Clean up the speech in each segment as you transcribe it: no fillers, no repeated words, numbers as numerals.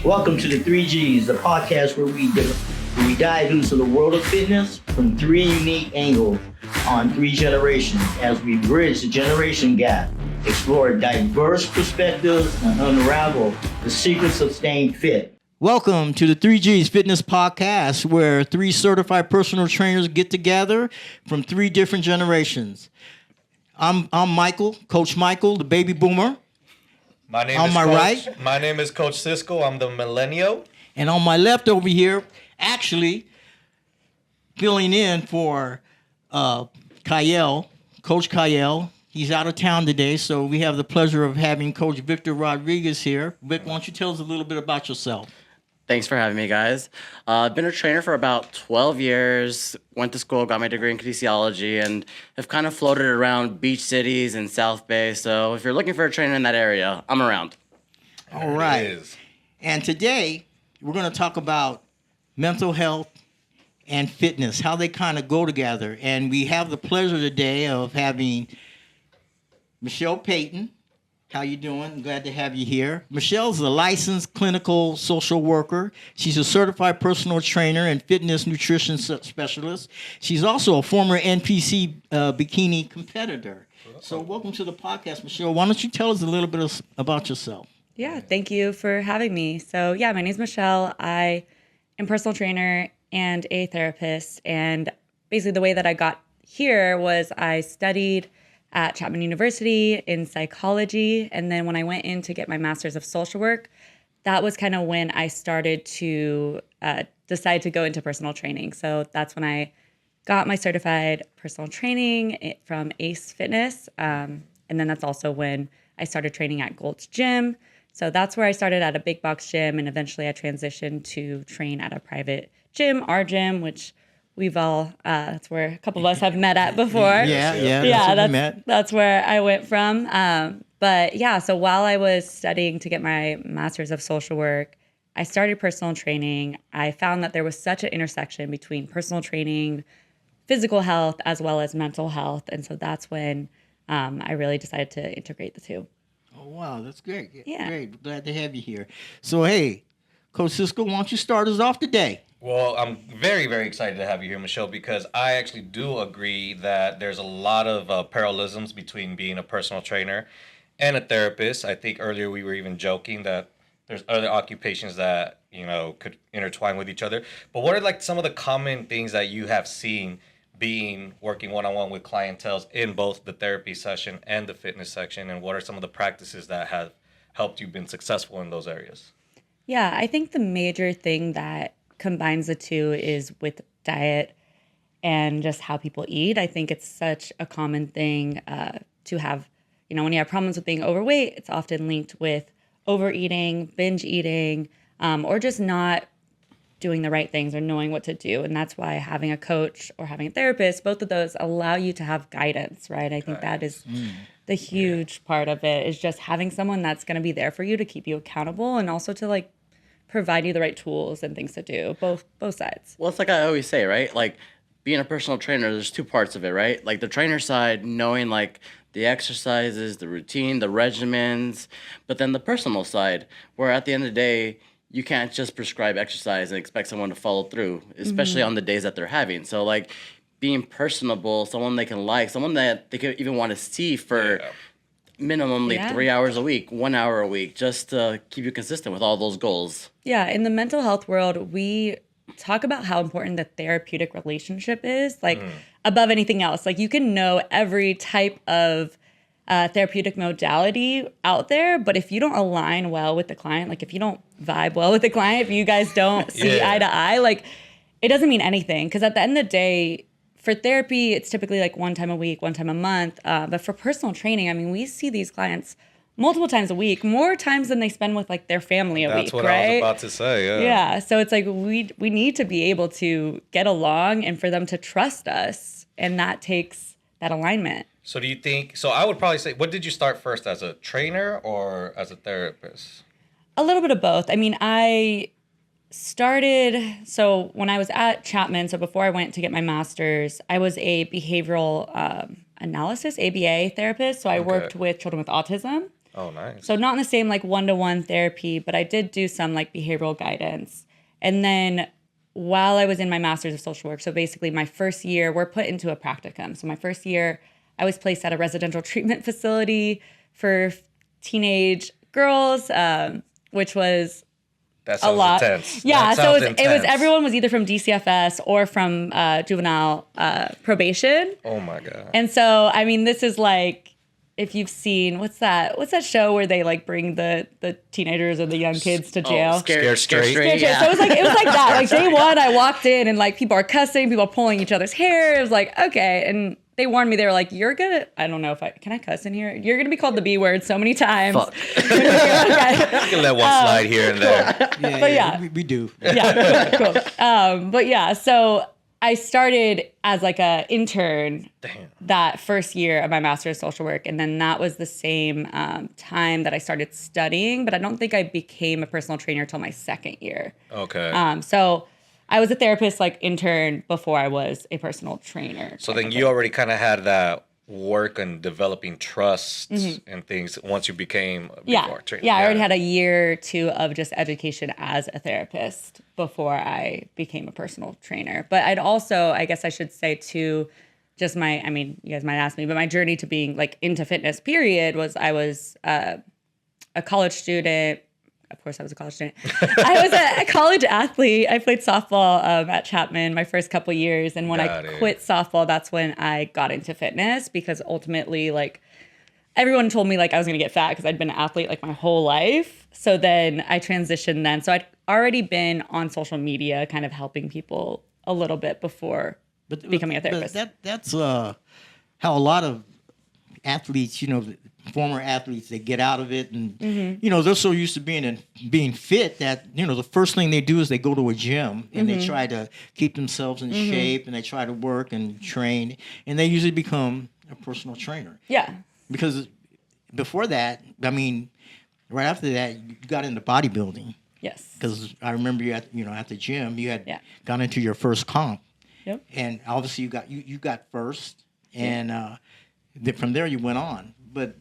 Welcome to the 3Gs, the podcast where we dive into the world of fitness from three unique angles on three generations as we bridge the generation gap, explore diverse perspectives, and unravel the secrets of staying fit. Welcome to the 3Gs Fitness Podcast, where three certified personal trainers get together from three different generations. I'm Michael, Coach Michael, the baby boomer. My name is Coach Cisco. I'm the millennial. And on my left over here, actually filling in for Kyle, Coach Kyle. He's out of town today, so we have the pleasure of having Coach Victor Rodriguez here. Vic, why don't you tell us a little bit about yourself? Thanks for having me, guys. I've been a trainer for about 12 years, went to school, got my degree in kinesiology, and have kind of floated around beach cities and South Bay. So if you're looking for a trainer in that area, I'm around. All right. And today, we're going to talk about mental health and fitness, how they kind of go together. And we have the pleasure today of having Michelle Payton. How you doing? Glad to have you here. Michelle's a licensed clinical social worker. She's a certified personal trainer and fitness nutrition specialist. She's also a former NPC bikini competitor. So welcome to the podcast, Michelle. Why don't you tell us a little bit about yourself? Yeah, thank you for having me. So my name is Michelle. I am a personal trainer and a therapist. And basically the way that I got here was I studied at Chapman University in psychology. And then when I went in to get my master's of social work, that was kind of when I started to decide to go into personal training. So that's when I got my certified personal training from ACE Fitness. And then that's also when I started training at Gold's Gym. So that's where I started at a big box gym. And eventually I transitioned to train at a private gym, our gym, which we've all, that's where a couple of us have met at before. That's where I went from. So while I was studying to get my master's of social work, I started personal training. I found that there was such an intersection between personal training, physical health, as well as mental health. And so that's when I really decided to integrate the two. Oh, wow. That's great. Yeah. Great. Glad to have you here. So, hey, Coach Cisco, why don't you start us off today? Well, I'm very, very excited to have you here, Michelle, because I actually do agree that there's a lot of parallelisms between being a personal trainer and a therapist. I think earlier we were even joking that there's other occupations that, could intertwine with each other. But what are like some of the common things that you have seen working one-on-one with clientele in both the therapy session and the fitness section? And what are some of the practices that have helped you been successful in those areas? Yeah, I think the major thing that combines the two is with diet and just how people eat. I think it's such a common thing to have, when you have problems with being overweight, it's often linked with overeating, binge eating, or just not doing the right things or knowing what to do. And that's why having a coach or having a therapist, both of those allow you to have guidance, right? I think that is the huge part of it, is just having someone that's going to be there for you to keep you accountable and also to provide you the right tools and things to do, both sides. Well, it's like I always say, right? Like being a personal trainer, there's two parts of it, right? Like the trainer side, knowing the exercises, the routine, the regimens, but then the personal side, where at the end of the day, you can't just prescribe exercise and expect someone to follow through, especially on the days that they're having. So being personable, someone they can someone that they could even want to see for minimum 3 hours a week, 1 hour a week, just to keep you consistent with all those goals. Yeah, in the mental health world, we talk about how important the therapeutic relationship is, above anything else. You can know every type of therapeutic modality out there, but if you don't align well with the client, if you don't vibe well with the client, if you guys don't see eye to eye, it doesn't mean anything. Because at the end of the day, for therapy, it's typically one time a week, one time a month. But for personal training, we see these clients multiple times a week, more times than they spend with their family a week, right? That's what I was about to say, yeah. Yeah, so it's we need to be able to get along and for them to trust us, and that takes that alignment. So do you think, I would probably say, what did you start first, as a trainer or as a therapist? A little bit of both. I started, so when I was at Chapman, so before I went to get my master's, I was a behavioral analysis, ABA therapist. So I worked with children with autism. Oh, nice. So not in the same like one-to-one therapy, but I did do some like behavioral guidance. And then while I was in my master's of social work, so basically my first year, we're put into a practicum. So my first year, I was placed at a residential treatment facility for teenage girls, which was That a sounds lot. intense. Yeah, That so sounds it was intense. everyone was either from DCFS or from juvenile probation. Oh my god. And so, I mean, this is like, if you've seen what's that show where they like bring the teenagers or the young kids to jail? Scared Straight. Yeah. So it was like that. Like day one, I walked in and like people are cussing, people are pulling each other's hair. It was like, okay. And they warned me, they were like, I don't know if can I cuss in here? You're gonna be called the B word so many times. Fuck. You can let one slide here and there. But yeah. we do. Yeah, cool. But yeah, so I started as like a intern Damn. that first year of my master's of social work, and then that was the same time that I started studying. But I don't think I became a personal trainer till my second year. Okay. So I was a therapist, like intern, before I was a personal trainer. So then you already kind of had that work on developing trust and things once you became a before trainer. Yeah, I already had a year or two of just education as a therapist before I became a personal trainer. But I'd also, I guess I should say too, just you guys might ask me, but my journey to being like into fitness period was I was a college student. Of course, I was a college student. I was a college athlete. I played softball at Chapman my first couple years. And when I quit softball, that's when I got into fitness, because ultimately, like, everyone told me like I was going to get fat because I'd been an athlete like my whole life. So then I transitioned then. So I'd already been on social media kind of helping people a little bit before becoming a therapist. That's how a lot of athletes, former athletes, they get out of it, and they're so used to being fit that the first thing they do is they go to a gym and they try to keep themselves in shape, and they try to work and train, and they usually become a personal trainer. Yeah. Because before that, right after that, you got into bodybuilding. Yes. Because I remember you at the gym, you had Yeah. gone into your first comp. Yep. And obviously you got first, and from there you went on, but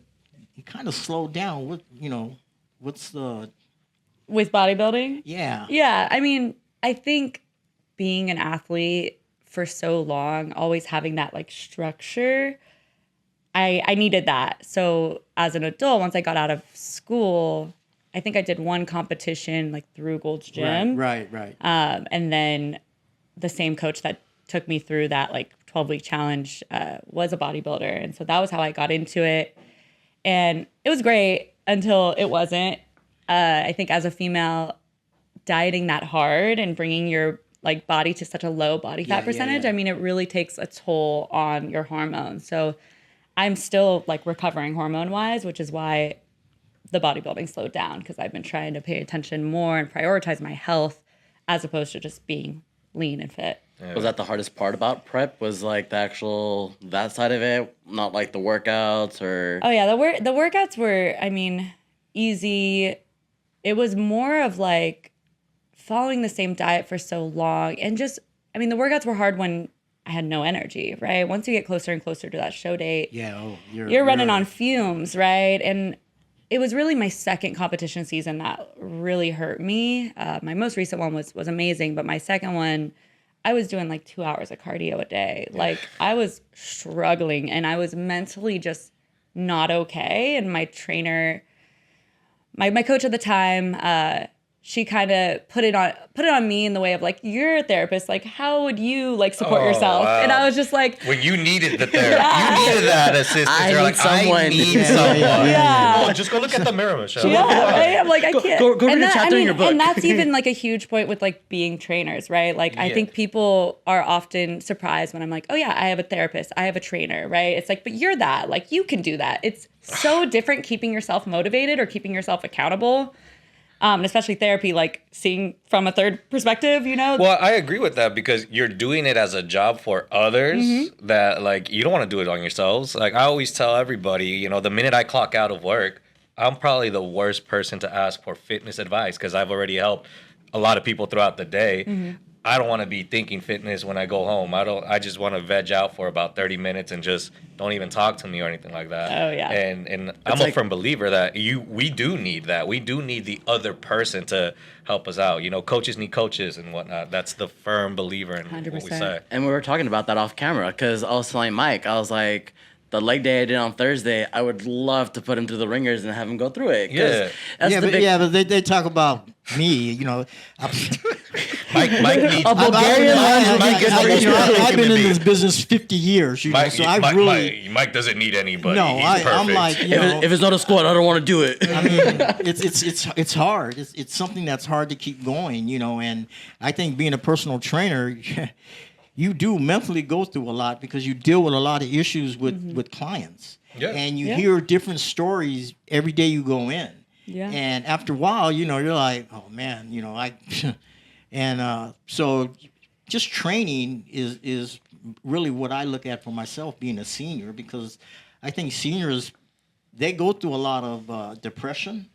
you kind of slowed down. What's the With bodybuilding? yeah? Yeah, I think being an athlete for so long, always having that like structure, I needed that. So as an adult, once I got out of school, I think I did one competition like through Gold's Gym. Right. And then the same coach that took me through that like 12-week challenge was a bodybuilder. And so that was how I got into it. And it was great until it wasn't. I think as a female, dieting that hard and bringing your like body to such a low body fat percentage, yeah. it really takes a toll on your hormones. So I'm still like recovering hormone wise, which is why the bodybuilding slowed down, because I've been trying to pay attention more and prioritize my health as opposed to just being lean and fit. Yeah. Was that the hardest part about prep? Was like the actual that side of it, not like the workouts or? Oh yeah, the workouts were, easy. It was more of like following the same diet for so long, and just, the workouts were hard when I had no energy, right? Once you get closer and closer to that show date, you're running on fumes, right? And it was really my second competition season that really hurt me. My most recent one was amazing, but my second one, I was doing like 2 hours of cardio a day. Like I was struggling, and I was mentally just not okay. And my trainer, my coach at the time, she kind of put it on me in the way of like, you're a therapist, like how would you like support yourself? Wow. And I was just like, When you needed the therapy, you needed that assistance. I You're need like, someone. I need someone. Yeah. Oh, just go look at the mirror, Michelle. yeah, right? I'm like, I can't. go read and a chapter in your book. And that's even like a huge point with like being trainers, right? Like I Yeah. think people are often surprised when I'm like, oh yeah, I have a therapist, I have a trainer, right? It's like, but you're that, like you can do that. It's so different keeping yourself motivated or keeping yourself accountable. And especially therapy, like seeing from a third perspective, Well, I agree with that, because you're doing it as a job for others that like you don't want to do it on yourselves. Like I always tell everybody, the minute I clock out of work, I'm probably the worst person to ask for fitness advice, because I've already helped a lot of people throughout the day. I don't want to be thinking fitness when I go home. I just want to veg out for about 30 minutes and just don't even talk to me or anything like that. Oh, yeah. And I'm a firm believer that we do need that. We do need the other person to help us out. You know, coaches need coaches and whatnot. That's the firm believer in 100%. What we say. And we were talking about that off camera because I was telling Mike, I was like, the leg day I did on Thursday, I would love to put him through the ringers and have him go through it. Yeah. But they talk about me, you know. Mike needs a Bulgarian I've been in this business 50 years, you know, so I really... Mike doesn't need anybody. No, I'm like, you know... If it's not a squat, I don't want to do it. I mean, it's hard. It's something that's hard to keep going, you know, and I think being a personal trainer... You do mentally go through a lot because you deal with a lot of issues with clients. Yeah. And you hear different stories every day you go in. Yeah. And after a while, you know, you're like, oh, man, you know, and so just training is really what I look at for myself being a senior, because I think seniors, they go through a lot of depression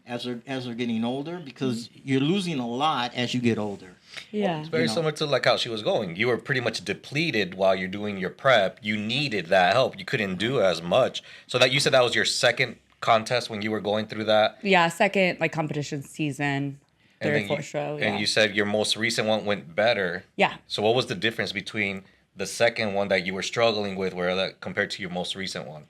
as they're getting older, because you're losing a lot as you get older. Yeah. It's very similar to like how she was going. You were pretty much depleted while you're doing your prep. You needed that help. You couldn't do as much. So that you said that was your second contest when you were going through that? Yeah, second like competition season, third, fourth show. And you said your most recent one went better. Yeah. So what was the difference between the second one that you were struggling with compared to your most recent one?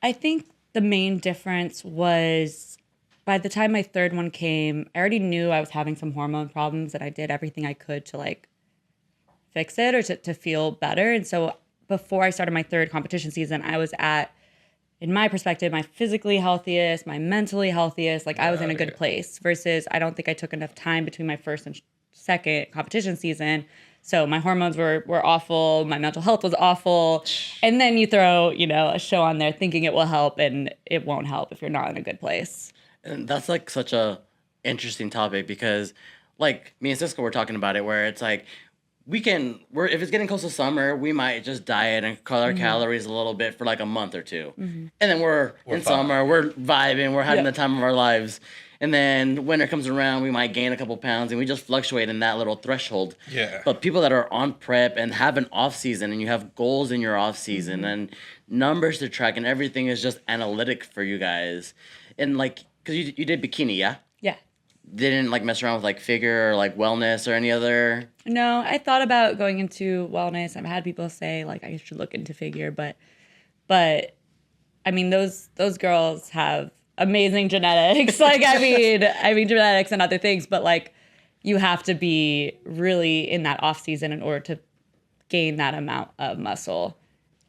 I think the main difference was, by the time my third one came, I already knew I was having some hormone problems, and I did everything I could to like fix it or to feel better. And so before I started my third competition season, I was at, in my perspective, my physically healthiest, my mentally healthiest. Like I was in a good place, versus I don't think I took enough time between my first and second competition season. So my hormones were awful. My mental health was awful. And then you throw, you know, a show on there thinking it will help, and it won't help if you're not in a good place. And that's like such a interesting topic, because like me and Cisco were talking about it, where it's like if it's getting close to summer, we might just diet and cut our calories a little bit for like a month or two. And then we're in fine. Summer, we're vibing, we're having the time of our lives. And then winter comes around, we might gain a couple pounds, and we just fluctuate in that little threshold. Yeah. But people that are on prep and have an off season, and you have goals in your off season and numbers to track, and everything is just analytic for you guys. And like, because you did bikini, yeah? Yeah. Didn't like mess around with like figure or like wellness or any other? No, I thought about going into wellness. I've had people say like I should look into figure, but I mean those girls have amazing genetics. Like I mean genetics and other things, but like you have to be really in that off season in order to gain that amount of muscle,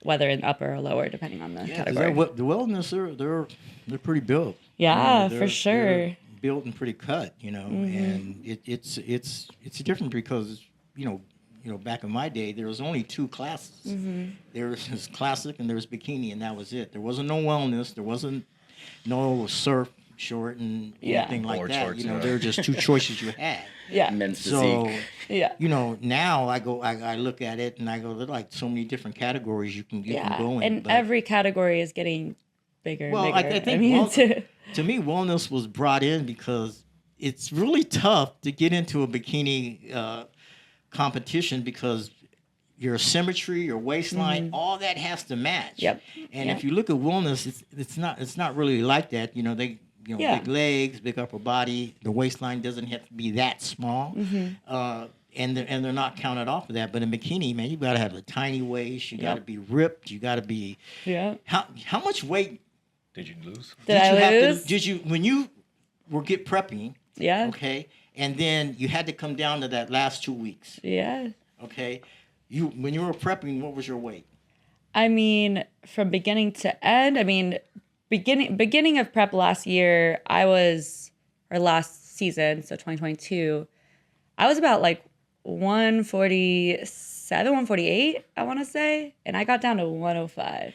whether in upper or lower, depending on the category. The wellness, they're pretty built. Yeah, for sure. They're built and pretty cut, you know, and it's different because you know back in my day there was only two classes. There was classic and there was bikini, and that was it. There wasn't no wellness. There wasn't no surf short and anything like board that. Shorts, you know, there were just two choices you had. Yeah, men's physique. You know, now I look at it and I go, there's like so many different categories you can go in. And every category is getting bigger. Well, and bigger. I think to me, wellness was brought in because it's really tough to get into a bikini competition, because your symmetry, your waistline, all that has to match. Yep. And if you look at wellness, it's not really like that. You know, big legs, big upper body. The waistline doesn't have to be that small. And they're not counted off of that. But in bikini, man, you gotta have a tiny waist. You gotta be ripped. You gotta be. Yeah. How much weight did you lose? Did I lose? Did you when you were prepping? Yeah. Okay. And then you had to come down to that last 2 weeks. Yeah. Okay. When you were prepping, what was your weight? I mean, from beginning to end, I mean, beginning of prep last year, last season, so 2022, I was about like 147, 148, I want to say, and I got down to 105.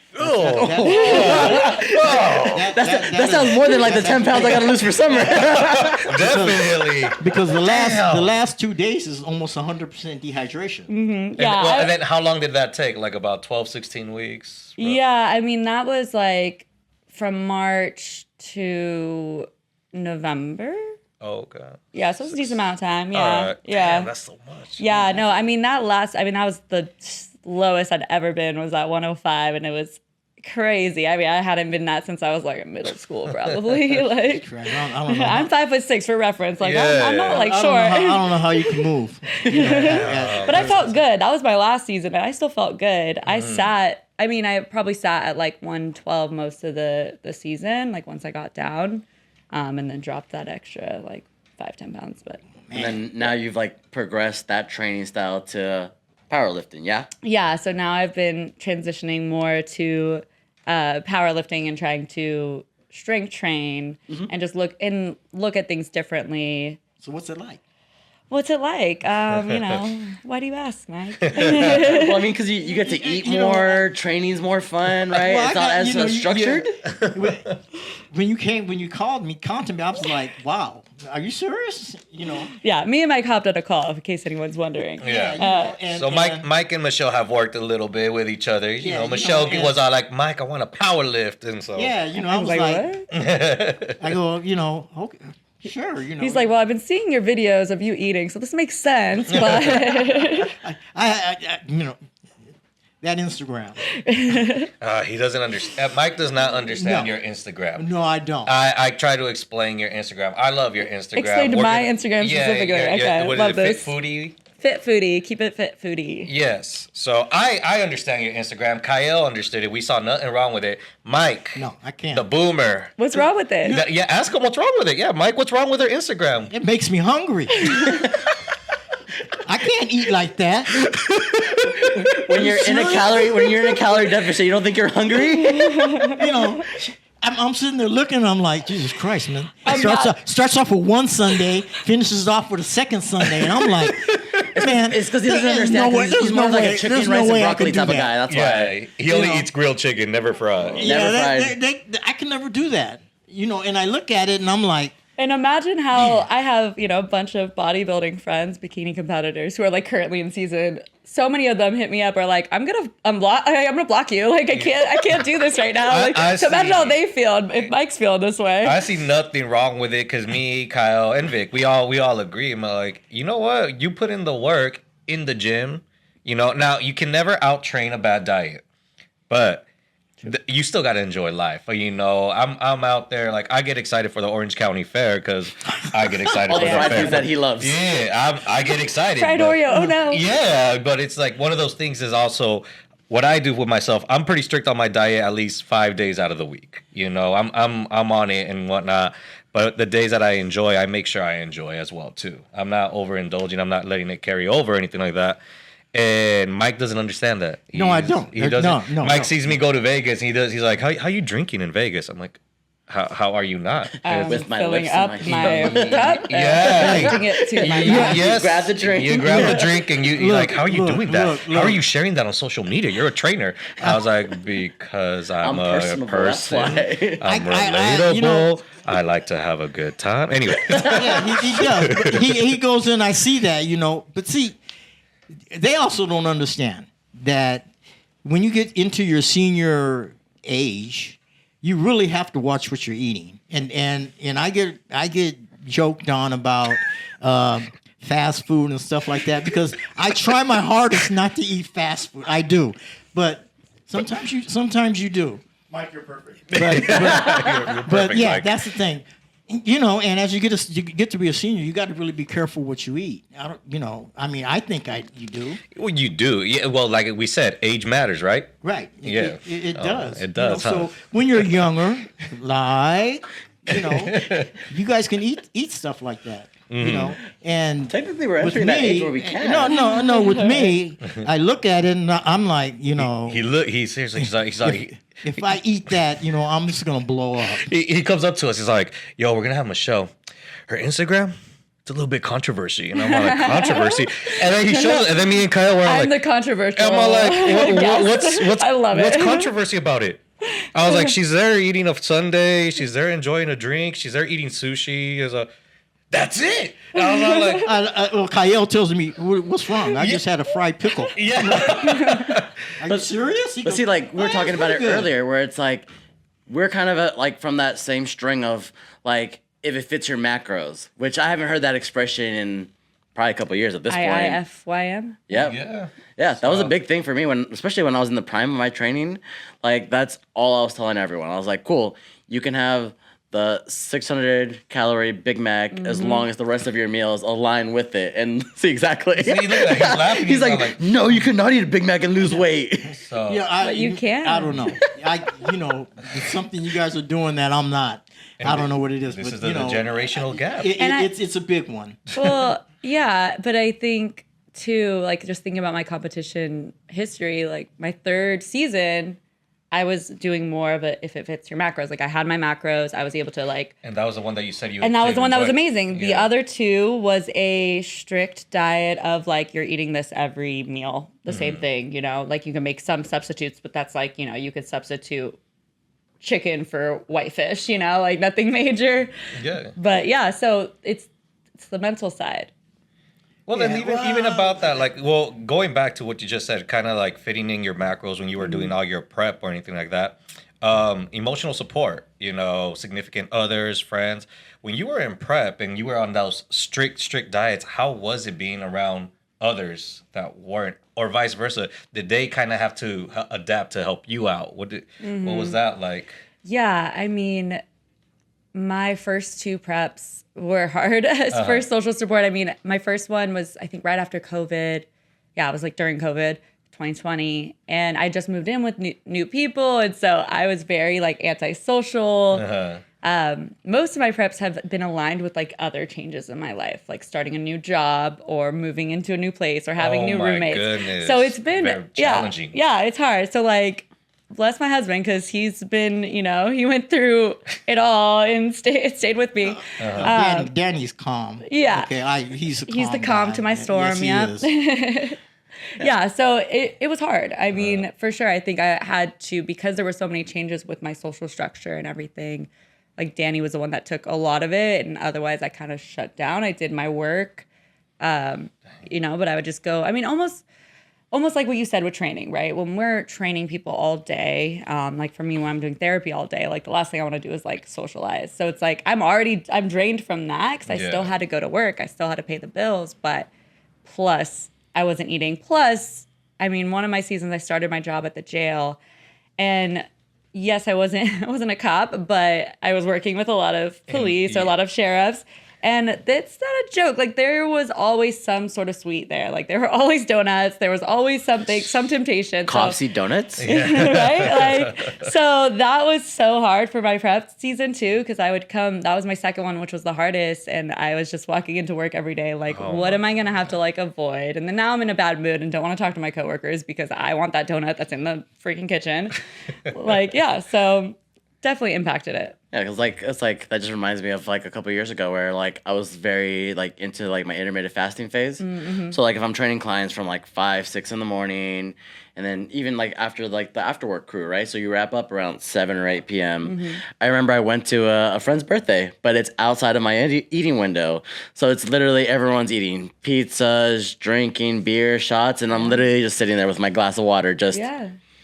That sounds more than like the 10 pounds I got to lose for summer. Definitely. Because the last 2 days is almost 100% dehydration. Yeah. And then how long did that take? Like about 12, 16 weeks? Yeah, I mean, that was like from March to November. Oh, okay. Yeah, so it's a decent amount of time. Yeah. All right. Yeah. Damn, that's so much. Yeah, no, I mean that was the lowest I'd ever been was at 105, and it was crazy. I mean, I hadn't been that since I was like in middle school, probably. Like, I don't know. I'm 5'6" for reference. Like, I'm not like I short. don't know how you can move. You know, But I felt good. That was my last season, and I still felt good. I probably sat at like 112 most of the season, like once I got down, and then dropped that extra like 5-10 pounds. But And then now you've like progressed that training style to powerlifting, yeah? yeah, so now I've been transitioning more to powerlifting and trying to strength train and just look at things differently. So what's it like? What's it like? Why do you ask, Mike? Well, I mean, because you get to eat more, training's more fun, right? Well, it's not as structured. When you called me, I was like, wow, are you serious? You know. Yeah, me and Mike hopped on a call in case anyone's wondering. Yeah. So Mike and Michelle have worked a little bit with each other. You know, Michelle was all like, Mike, I want to power lift. And so. Yeah, I was like what? I go, okay. Sure, He's like, well, I've been seeing your videos of you eating, so this makes sense, but I that Instagram. He doesn't understand. Mike does not understand your Instagram. No, I don't. I try to explain your Instagram. I love your Instagram. Explain to my Instagram specifically. Okay, what love is it, this. Fit Foodie? Fit foodie, keep it fit foodie. Yes. So I understand your Instagram. Kyle understood it. We saw nothing wrong with it. Mike. No, I can't. The boomer. What's wrong with it? Yeah, ask him what's wrong with it. Yeah, Mike, what's wrong with her Instagram? It makes me hungry. I can't eat like that. When you're in a calorie deficit, you don't think you're hungry? I'm sitting there looking, and I'm like, Jesus Christ, man. Starts off with one Sunday, finishes off with a second Sunday, and I'm like, man. It's because he doesn't understand. He's more like a chicken, rice, and broccoli type of guy. That's why. He only eats grilled chicken, never fried. Never fried. I can never do that. And I look at it, and I'm like, and imagine how I have, a bunch of bodybuilding friends, bikini competitors who are like currently in season. So many of them hit me up are like, I'm gonna block you. Like I can't do this right now. So imagine how they feel if Mike's feeling this way. I see nothing wrong with it because me, Kyle, and Vic, we all agree. I'm like, you know what? You put in the work in the gym. Now you can never out train a bad diet, but you still got to enjoy life. I'm out there, like, I get excited for the Orange County Fair because I get excited for the fried fair. foods that he loves. Yeah, I get excited. Fried Oreo, oh no. Yeah, but it's like one of those things is also what I do with myself. I'm pretty strict on my diet at least 5 days out of the week. I'm on it and whatnot. But the days that I enjoy, I make sure I enjoy as well too. I'm not overindulging. I'm not letting it carry over or anything like that. And Mike doesn't understand that. No, I don't. He doesn't. No. Mike sees me go to Vegas, and he's like, "How you drinking in Vegas?" I'm like, "How are you not?" With my filling lips up and my cup, Yeah. connecting it to my mouth. Yes. You grab the drink. You grab the drink, and you're like, "How are you doing that? look. How are you sharing that on social media? You're a trainer." I was like, "Because I'm a personable, that's person. why. I'm I- relatable. I like to have a good time." Anyway. yeah, he does. But he goes in, I see that, But see, they also don't understand that when you get into your senior age, you really have to watch what you're eating. And I get joked on about fast food and stuff like that because I try my hardest not to eat fast food. I do, but sometimes you do. Mike, you're perfect. But yeah, Mike. that's the thing. And as you get to be a senior, you got to really be careful what you eat. I think you do. Well, you do. Yeah. Well, like we said, age matters, right? Right. Yeah. It does. It does. So when you're younger, you guys can eat stuff like that. And Technically, we're with entering that age me, where we can. no. With me, I look at it and I'm like, He seriously. He's like. if I eat that, I'm just gonna blow up. He comes up to us. He's like, "Yo, we're gonna have Michelle. Her Instagram, it's a little bit controversy." And I'm like, "Controversy?" And then he shows, and then me and Kyle were I'm like, the controversial. "Am I like, what's I love it. What's controversy about it?" I was like, "She's there eating a sundae. She's there enjoying a drink. She's there eating sushi. That's it." And I was like, Kyle tells me, "What's wrong? I just had a fried pickle." "Yeah." Are you serious? But see, like, we were talking about it earlier, where it's like, we're kind of from that same string of, like, if it fits your macros, which I haven't heard that expression in probably a couple of years at this point. IIFYM. Yeah. Yeah, that was a big thing for me especially when I was in the prime of my training. Like that's all I was telling everyone. I was like, cool, you can have the 600 calorie Big Mac as long as the rest of your meals align with it. And see exactly. See, look at that. He's laughing. He's like, no, you cannot eat a Big Mac and lose weight. So Yeah, you can. I don't know. It's something you guys are doing that I'm not. I don't know what it is. this but, is the generational gap. It's a big one. Well, yeah, but I think too, like just thinking about my competition history, like my third season, I was doing more of a if it fits your macros. Like I had my macros, I was able to like. And that was the one that you said you. And that was the one that was enjoyed. amazing. The Yeah. other two was a strict diet of like you're eating this every meal, the same thing. You know, like you can make some substitutes, but that's like you could substitute chicken for whitefish. You know, like nothing major. Yeah. But yeah, so it's the mental side. Well, then even about that, like, going back to what you just said, kind of like fitting in your macros when you were doing all your prep or anything like that. Emotional support, significant others, friends. When you were in prep and you were on those strict diets, how was it being around others that weren't, or vice versa? Did they kind of have to adapt to help you out? What was that like? Yeah, I mean, my first two preps were hard as for social support. I mean, my first one was, I think, right after COVID. Yeah, it was like during COVID, 2020. And I just moved in with new people. And so I was very like antisocial. Most of my preps have been aligned with like other changes in my life, like starting a new job or moving into a new place or having new roommates. Goodness. So it's been very challenging. Yeah, it's hard. So like, bless my husband because he's been, he went through it all and stayed with me. Danny's calm. Yeah. Okay, he's the calm guy. to my storm. Yes, he is. Yeah, so it was hard. I mean, for sure, I think I had to, because there were so many changes with my social structure and everything, like Danny was the one that took a lot of it, and otherwise I kind of shut down. I did my work, but I would just go, I mean, almost like what you said with training, right? When we're training people all day, like for me, when I'm doing therapy all day, like the last thing I want to do is like socialize. So it's like I'm drained from that because I still had to go to work. I still had to pay the bills, but plus I wasn't eating. Plus, I mean, one of my seasons I started my job at the jail, and yes, I wasn't a cop, but I was working with a lot of police or a lot of sheriffs. And that's not a joke. Like there was always some sort of sweet there. Like there were always donuts. There was always something, some temptation. Cops eat donuts? Right? Like, so that was so hard for my prep season too, because I would come, that was my second one, which was the hardest. And I was just walking into work every day, like, what am I going to have to like avoid? And then now I'm in a bad mood and don't want to talk to my coworkers because I want that donut that's in the freaking kitchen. So definitely impacted it. Yeah, because it's like that just reminds me of like a couple of years ago where like I was very like into like my intermittent fasting phase. So like if I'm training clients from like 5, 6 in the morning, and then even like after like the after work crew, right? So you wrap up around 7 or 8 p.m. I remember I went to a friend's birthday, but it's outside of my eating window, so it's literally everyone's eating pizzas, drinking beer, shots, and I'm literally just sitting there with my glass of water, just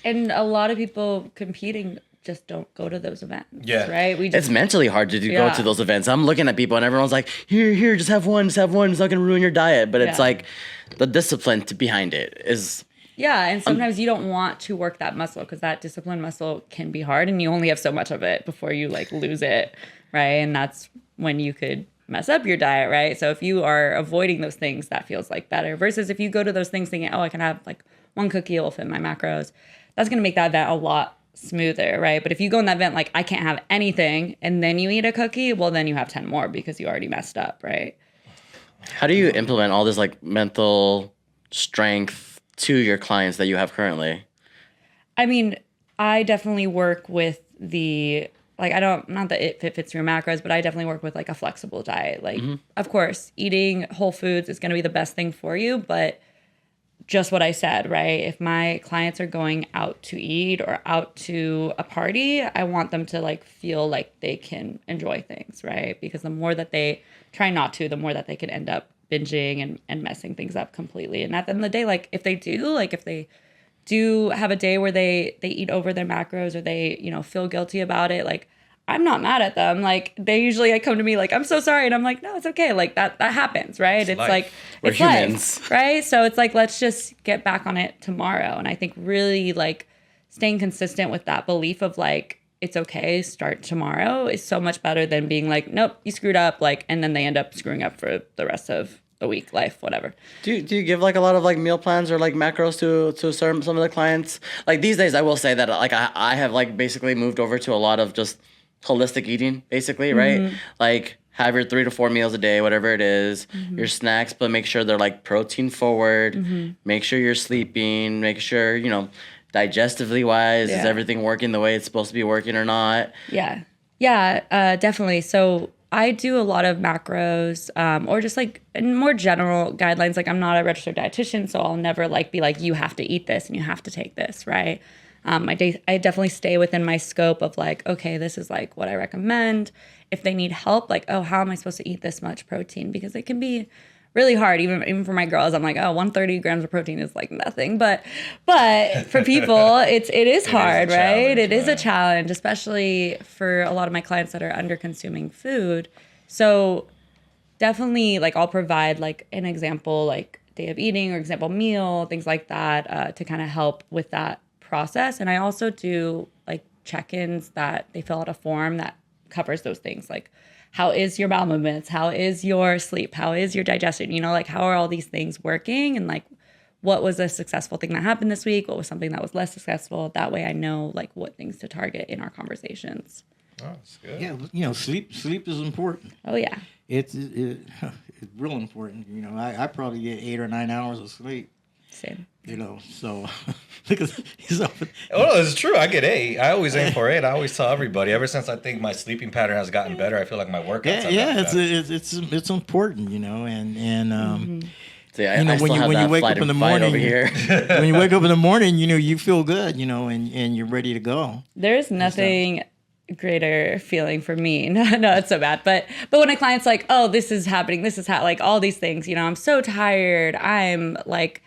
And a lot of people competing just don't go to those events. Yeah. Right? It's mentally hard to go to those events. I'm looking at people and everyone's like, here, just have one. It's not going to ruin your diet. But it's like the discipline behind it is. Yeah. And sometimes you don't want to work that muscle because that discipline muscle can be hard and you only have so much of it before you like lose it. Right. And that's when you could mess up your diet. Right. So if you are avoiding those things, that feels like better versus if you go to those things thinking, I can have like one cookie, it'll fit my macros. That's going to make that event a lot smoother, right? But if you go in that event like I can't have anything and then you eat a cookie, well then you have 10 more because you already messed up, right? How do you implement all this like mental strength to your clients that you have currently? I mean, I definitely work with the like not that it fits your macros, but I definitely work with like a flexible diet. Like of course, eating whole foods is going to be the best thing for you, but just what I said, right? If my clients are going out to eat or out to a party, I want them to like feel like they can enjoy things, right? Because the more that they try not to, the more that they can end up binging and messing things up completely. And at the end of the day, like if they do have a day where they eat over their macros or they, feel guilty about it, like I'm not mad at them. Like they usually like come to me like, I'm so sorry. And I'm like, no, it's okay. Like that happens, right? It's life. like, We're it's humans. life, right? So it's like, let's just get back on it tomorrow. And I think really like staying consistent with that belief of like, it's okay, start tomorrow is so much better than being like, nope, you screwed up. Like, and then they end up screwing up for the rest of the week, life, whatever. Do you give like a lot of like meal plans or like macros to some of the clients? Like these days, I will say that like I have like basically moved over to a lot of just holistic eating, basically, right? Like have your 3 to 4 meals a day, whatever it is, your snacks, but make sure they're like protein forward. Make sure you're sleeping. Make sure digestively wise, is everything working the way it's supposed to be working or not? Yeah, definitely. So I do a lot of macros, or just like more general guidelines. Like I'm not a registered dietitian, so I'll never like be like, you have to eat this and you have to take this, right? I definitely stay within my scope of like, okay, this is like what I recommend. If they need help, like, oh, how am I supposed to eat this much protein? Because it can be really hard, even for my girls. I'm like, oh, 130 grams of protein is like nothing. But for people, it is hard, right? It is a challenge, especially for a lot of my clients that are under consuming food. So definitely like I'll provide like an example, like day of eating or example meal, things like that, to kind of help with that process. And I also do like check-ins that they fill out a form that covers those things, like how is your bowel movements, how is your sleep, how is your digestion, like how are all these things working, and like what was a successful thing that happened this week, what was something that was less successful. That way I know like what things to target in our conversations. Oh, that's good. Yeah, sleep is important. Oh yeah, It's real important. I probably get 8 or 9 hours of sleep. same. So because Oh, it's true. I get 8. I always aim for 8. I always tell everybody. Ever since I think my sleeping pattern has gotten better, I feel like my workouts. it's important. And See, I still have when that you wake flight up in the and fight morning, over here. when you wake up in the morning, you feel good, and you're ready to go. There's nothing greater feeling for me. No, it's so bad. But when a client's like, oh, this is happening, this is how, like all these things, I'm so tired. I'm like,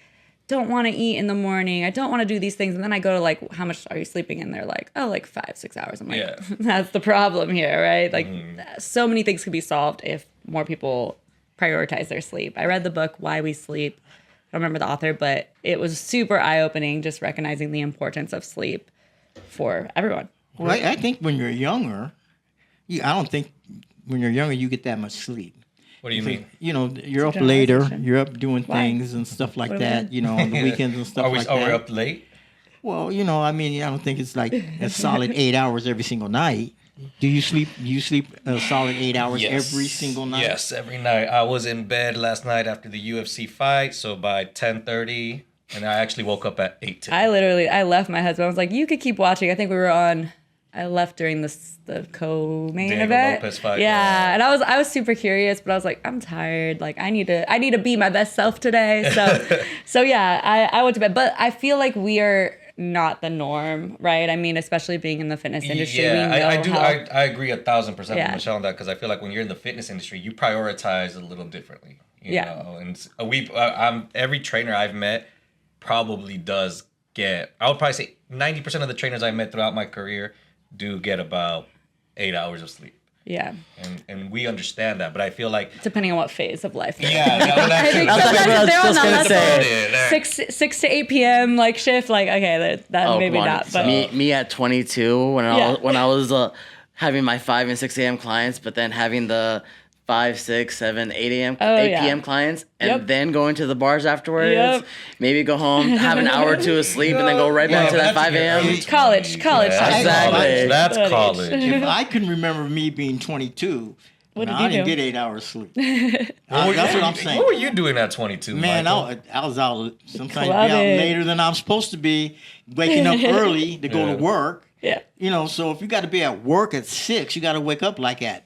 don't want to eat in the morning. I don't want to do these things. And then I go to like, how much are you sleeping? And they're like, oh, like 5-6 hours. I'm like, that's the problem here, right? Like so many things could be solved if more people prioritize their sleep. I read the book, Why We Sleep. I don't remember the author, but it was super eye-opening, just recognizing the importance of sleep for everyone. Well, I think when you're younger, I don't think when you're younger you get that much sleep. What do you mean? You're up later. You're up doing things and stuff like that. On the weekends and stuff like that. Are we up late? Well, I don't think it's like a solid 8 hours every single night. Do you sleep? You sleep a solid 8 hours every single night? Yes, every night. I was in bed last night after the UFC fight, so by 10:30, and I actually woke up at 8. I left my husband. I was like, you could keep watching. I think we were on. I left during the co-main Diego event. Lopez fight, yeah, and I was super curious, but I was like, I'm tired. Like I need to be my best self today. So yeah, I went to bed. But I feel like we are not the norm, right? I mean, especially being in the fitness industry. Yeah, we know I do. how, I agree 1,000% with Yeah. Michelle on that, because I feel like when you're in the fitness industry, you prioritize a little differently. You know? And every trainer I've met probably does get. I would probably say 90% of the trainers I met throughout my career do get about 8 hours of sleep. Yeah. And we understand that, but I feel like Depending on what phase of life. they're in. I think That's sometimes what I if they're was on just that gonna level, say. 6 to 8 p.m. like shift, like okay, that maybe come on. not. But me at 22 when Yeah. I was having my 5 and 6 a.m. clients, but then having the 5, 6, 7, 8 a.m. Oh, 8 yeah. p.m. clients, and Yep. then going to the bars afterwards. Yep. Maybe go home, have an hour or two of sleep, and then go right back to that 5 a.m. College. Exactly. That's College. college. If I can remember me being 22, What did I you didn't do? get 8 hours sleep. That's what I'm saying. What were you doing at 22, Man, Michael? I was out. Sometimes be Clubbing. out later than I'm supposed to be. Waking up early to go Yeah. to work. Yeah. So if you got to be at work at 6, you got to wake up like at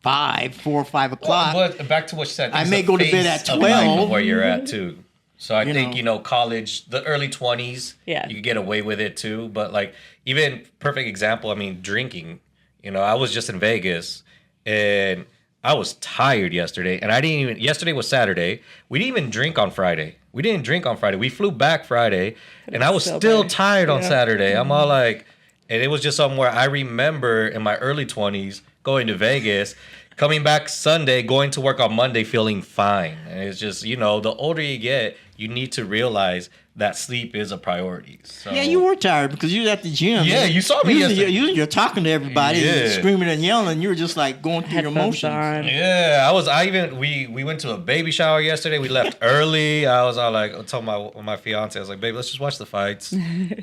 4 or 5 o'clock. But back to what you said. I it's may the go to bed phase at of life 12. of where you're at too. So I think know. college, the early 20s, Yeah. you could get away with it too. But like even perfect example. I mean, drinking. I was just in Vegas and I was tired yesterday, and I didn't even. Yesterday was Saturday. We didn't even drink on Friday. We flew back Friday, and I was still still tired. tired on Yeah. Saturday. I'm all like, And it was just somewhere I remember in my early 20s going to Vegas, coming back Sunday, going to work on Monday, feeling fine. And it's just, the older you get, you need to realize that sleep is a priority. So, Yeah, you were tired because you were at the gym. Yeah, you saw me Usually yesterday. you're talking to everybody, Yeah. and screaming and yelling. You were just like going through your Headphones motions. on. Yeah, we went to a baby shower yesterday. We left early. I was all like, I told my fiance, I was like, babe, let's just watch the fights.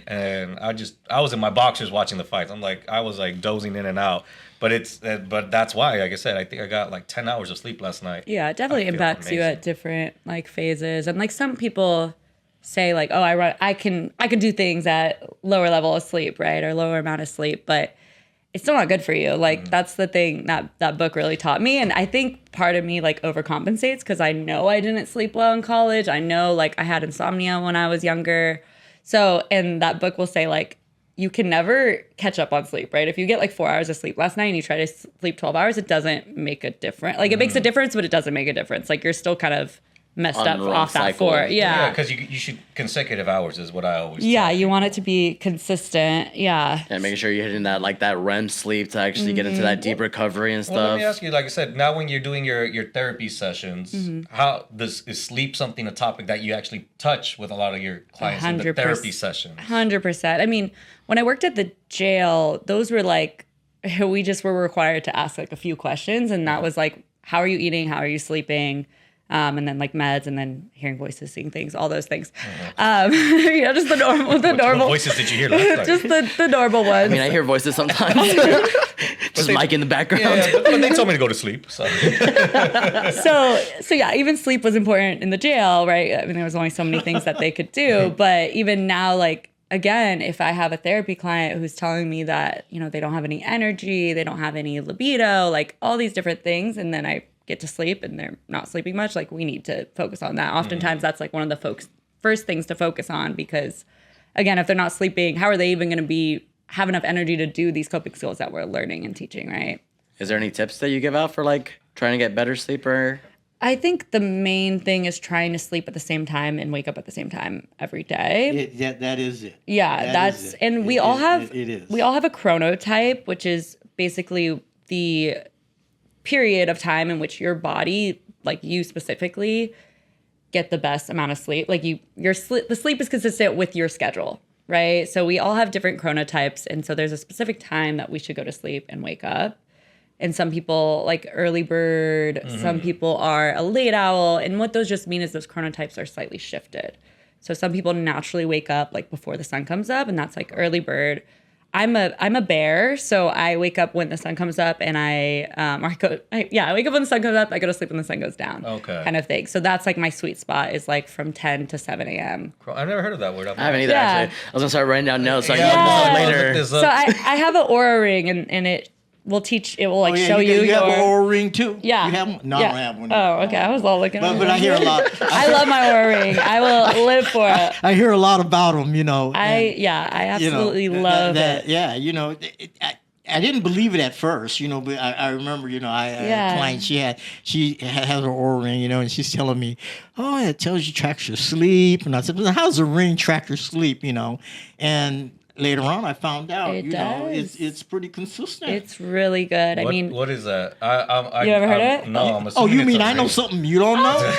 And I was in my boxers watching the fights. I was like dozing in and out. But that's why, like I said, I think I got like 10 hours of sleep last night. Yeah, it definitely I feel impacts you amazing. at different like phases. And like some people say like, oh, I can do things at lower level of sleep, right? Or lower amount of sleep, but it's still not good for you. Like that's the thing that book really taught me. And I think part of me like overcompensates because I know I didn't sleep well in college. I know like I had insomnia when I was younger. So, and that book will say like, you can never catch up on sleep, right? If you get like 4 hours of sleep last night and you try to sleep 12 hours, it doesn't make a difference. Like it makes a difference, but it doesn't make a difference. Like you're still kind of messed On up the wrong off that cycle. 4. Yeah, Yeah. because you should consecutive hours is what I always Yeah, tell you want it to be consistent. Yeah. And making sure you're hitting that REM sleep to actually get into that deep recovery and Well, let stuff. me ask you, like I said, now when you're doing your therapy sessions, is sleep something, a topic that you actually touch with a lot of your clients in the 100%. therapy sessions? 100%. I mean, when I worked at the jail, those were like, we just were required to ask like a few questions. And that was like, how are you eating? How are you sleeping? And then like meds and then hearing voices, seeing things, all those things. Just the normal, What voices did you hear last night? just the normal ones. I mean, I hear voices sometimes. Just Mike in the background. Yeah, but they told me to go to sleep. So So yeah, even sleep was important in the jail, right? I mean, there was only so many things that they could do, but even now, like, again, if I have a therapy client who's telling me that, they don't have any energy, they don't have any libido, like all these different things, and then I get to sleep and they're not sleeping much, like we need to focus on that. Oftentimes that's like one of the first things to focus on because, again, if they're not sleeping, how are they even going to have enough energy to do these coping skills that we're learning and teaching, right? Is there any tips that you give out for like trying to get better sleep or? I think the main thing is trying to sleep at the same time and wake up at the same time every day. That is it. Yeah, That is it. and we It all is- have it is. we all have a chronotype, which is basically the period of time in which your body, like you specifically, get the best amount of sleep. Like the sleep is consistent with your schedule, right? So we all have different chronotypes, and so there's a specific time that we should go to sleep and wake up. And some people like early bird, some people are a late owl. And what those just mean is those chronotypes are slightly shifted. So some people naturally wake up like before the sun comes up, and that's like early bird. I'm a bear, so I wake up when the sun comes up, and I wake up when the sun comes up. I go to sleep when the sun goes down. Okay. Kind of thing. So that's like my sweet spot is like from 10 to 7 a.m. I've never heard of that word. I haven't either, Yeah. actually. I was going to start writing down notes so I Yeah, can look this up I'll later. look this So up. I have an aura ring, and it will teach. It will like show you You have your. an aura ring too. Yeah. You have one? No, Yeah. I don't have one. Oh, okay. I was all looking. But I hear a lot. I love my aura ring. I will live for it. I hear a lot about them. I absolutely love it. Yeah, I didn't believe it at first, but I remember, I had Yeah. a client, she has her aura ring, and she's telling me, oh, it tells you tracks your sleep. And I said, well, how does a ring track your sleep, And later on, I found out, It it's pretty consistent. It's really good. I mean, what is that? You ever heard it? No, I'm Oh, assuming you it's mean a I know ring. something you don't know?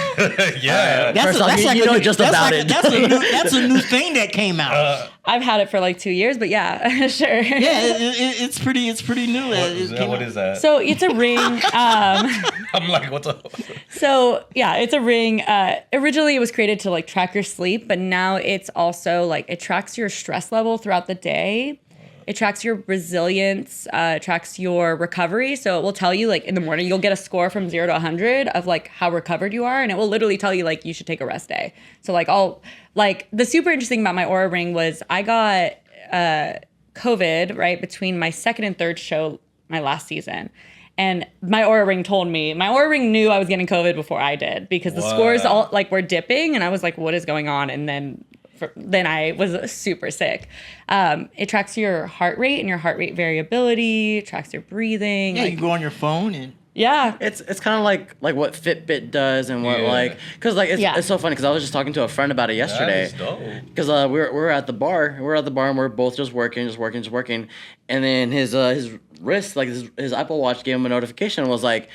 Yeah. First off, you know just about it. That's a new thing that came out. I've had it for like 2 years, but yeah, sure. Yeah, it's pretty new. What is that? So it's a ring. I'm like, what's up? So yeah, it's a ring. Originally, it was created to like track your sleep, but now it's also like it tracks your stress level throughout the day. It tracks your resilience, tracks your recovery. So it will tell you like in the morning, you'll get a score from 0 to 100 of like how recovered you are. And it will literally tell you like you should take a rest day. So like the super interesting about my Aura ring was I got COVID right between my second and third show my last season. And my Aura ring knew I was getting COVID before I did because the scores all like were dipping. And I was like, what is going on? And then I was super sick. It tracks your heart rate and your heart rate variability, tracks your breathing. Yeah, you go on your phone and Yeah. It's kind of like what Fitbit does and what because it's so funny because I was just talking to a friend about it yesterday. That is dope. Because we're at the bar, and we're both just working, and then his wrist, like his Apple Watch, gave him a notification and was like,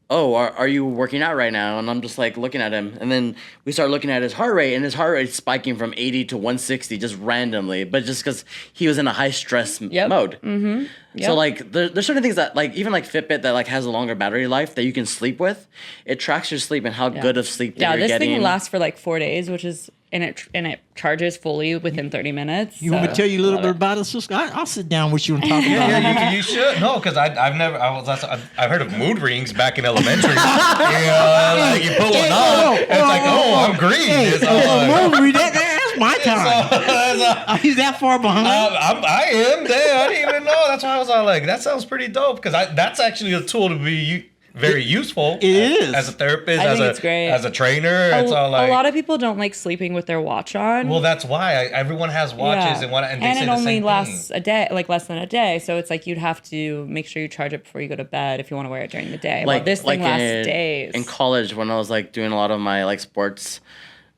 "Oh, are you working out right now?" And I'm just like looking at him, and then we start looking at his heart rate, and his heart rate's spiking from 80 to 160 just randomly, but just because he was in a high stress mode. Mm-hmm. Yep. So like there's certain things that like even like Fitbit that like has a longer battery life that you can sleep with. It tracks your sleep and how good of sleep that you're getting. Yeah, this thing lasts for like 4 days, which is and it charges fully within 30 minutes. You want me to tell you a little bit about it, Cisco? I'll sit down with you and talk about it. Yeah, you should. No, because I've heard of mood rings back in elementary. You know, like you put one on, and it's like, oh, I'm green. It's that's my time. He's that far behind. I am. Damn, I didn't even know. That's why I was all like, that sounds pretty dope. Because that's actually a tool to be very useful. It is. As a therapist, I think it's great. As a trainer. It's all like, a lot of people don't like sleeping with their watch on. Well, that's why. Everyone has watches and they say it the only same lasts thing. a day, like less than a day. So it's like you'd have to make sure you charge it before you go to bed if you want to wear it during the day. Like this thing lasts days. In college, when I was like doing a lot of my like sports,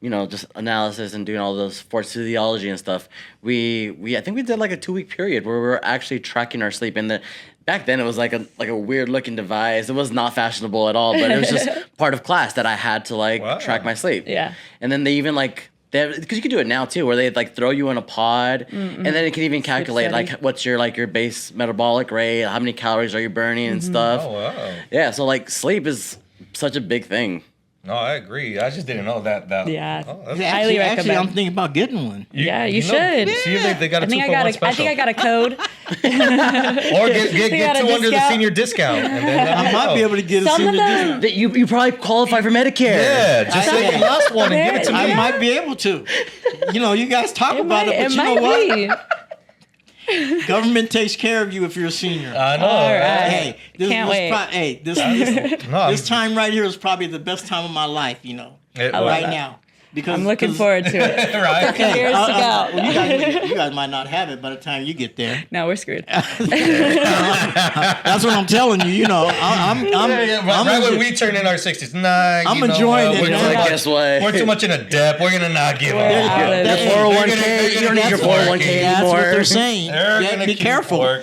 just analysis and doing all those sports physiology and stuff, we I think we did like a 2-week period where we were actually tracking our sleep. And back then it was like a weird looking device. It was not fashionable at all, but it was just part of class that I had to track my sleep. Yeah. And then they even because you can do it now too, where they like throw you in a pod, and then it can even calculate like what's your base metabolic rate, how many calories are you burning and stuff. Oh wow. Yeah, so like sleep is such a big thing. No, I agree. I just didn't know that. Yeah. Highly recommend. Actually, I'm thinking about getting one. You should. See if they got a 2-for-1 special. I think I got a code. Or get two under the senior discount. And then I might be able to get a senior discount. That you probably qualify for Medicare. Yeah, just say you lost one and give it to me. I might be able to. You guys talk about it, but you know what? Government takes care of you if you're a senior. I know. All right. Hey, Can't wait. This time right here is probably the best time of my life. Right now. Because I'm looking forward to it. Right. Years to go. Well, you guys might not have it by the time you get there. No, we're screwed. That's what I'm telling you. Right when we turn in our 60s, I'm enjoying it. We're like, guess what? We're too much in a debt. We're gonna not give up. Your 401k, you don't need your 401k anymore. That's what they're saying. Be careful.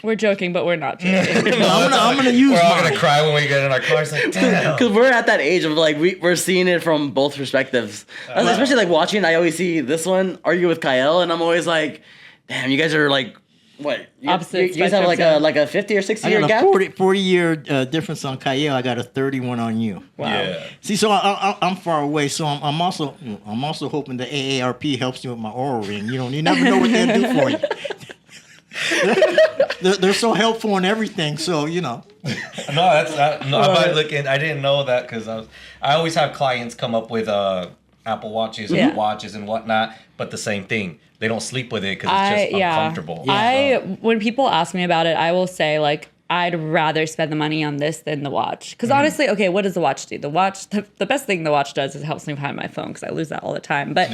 We're joking, but we're not joking. I'm gonna use. We're all gonna cry when we get in our cars. Like, damn. Because we're at that age of like we're seeing it from both perspectives. Especially like watching, I always see this one argue with Kyle, and I'm always like, damn, you guys are like, what? You guys have like a 50 or 60 year gap? 40 year difference on Kyle. I got a 31 on you. Wow. Yeah. See, so I'm far away. So I'm also hoping the AARP helps you with my oral ring. You never know what they'll do for you. They're so helpful in everything. So No, I didn't know that because I always have clients come up with Apple Watches and watches and whatnot, but the same thing. They don't sleep with it because it's just uncomfortable. When people ask me about it, I will say like I'd rather spend the money on this than the watch. Because honestly, okay, what does the watch do? The watch, the best thing the watch does is it helps me find my phone because I lose that all the time. But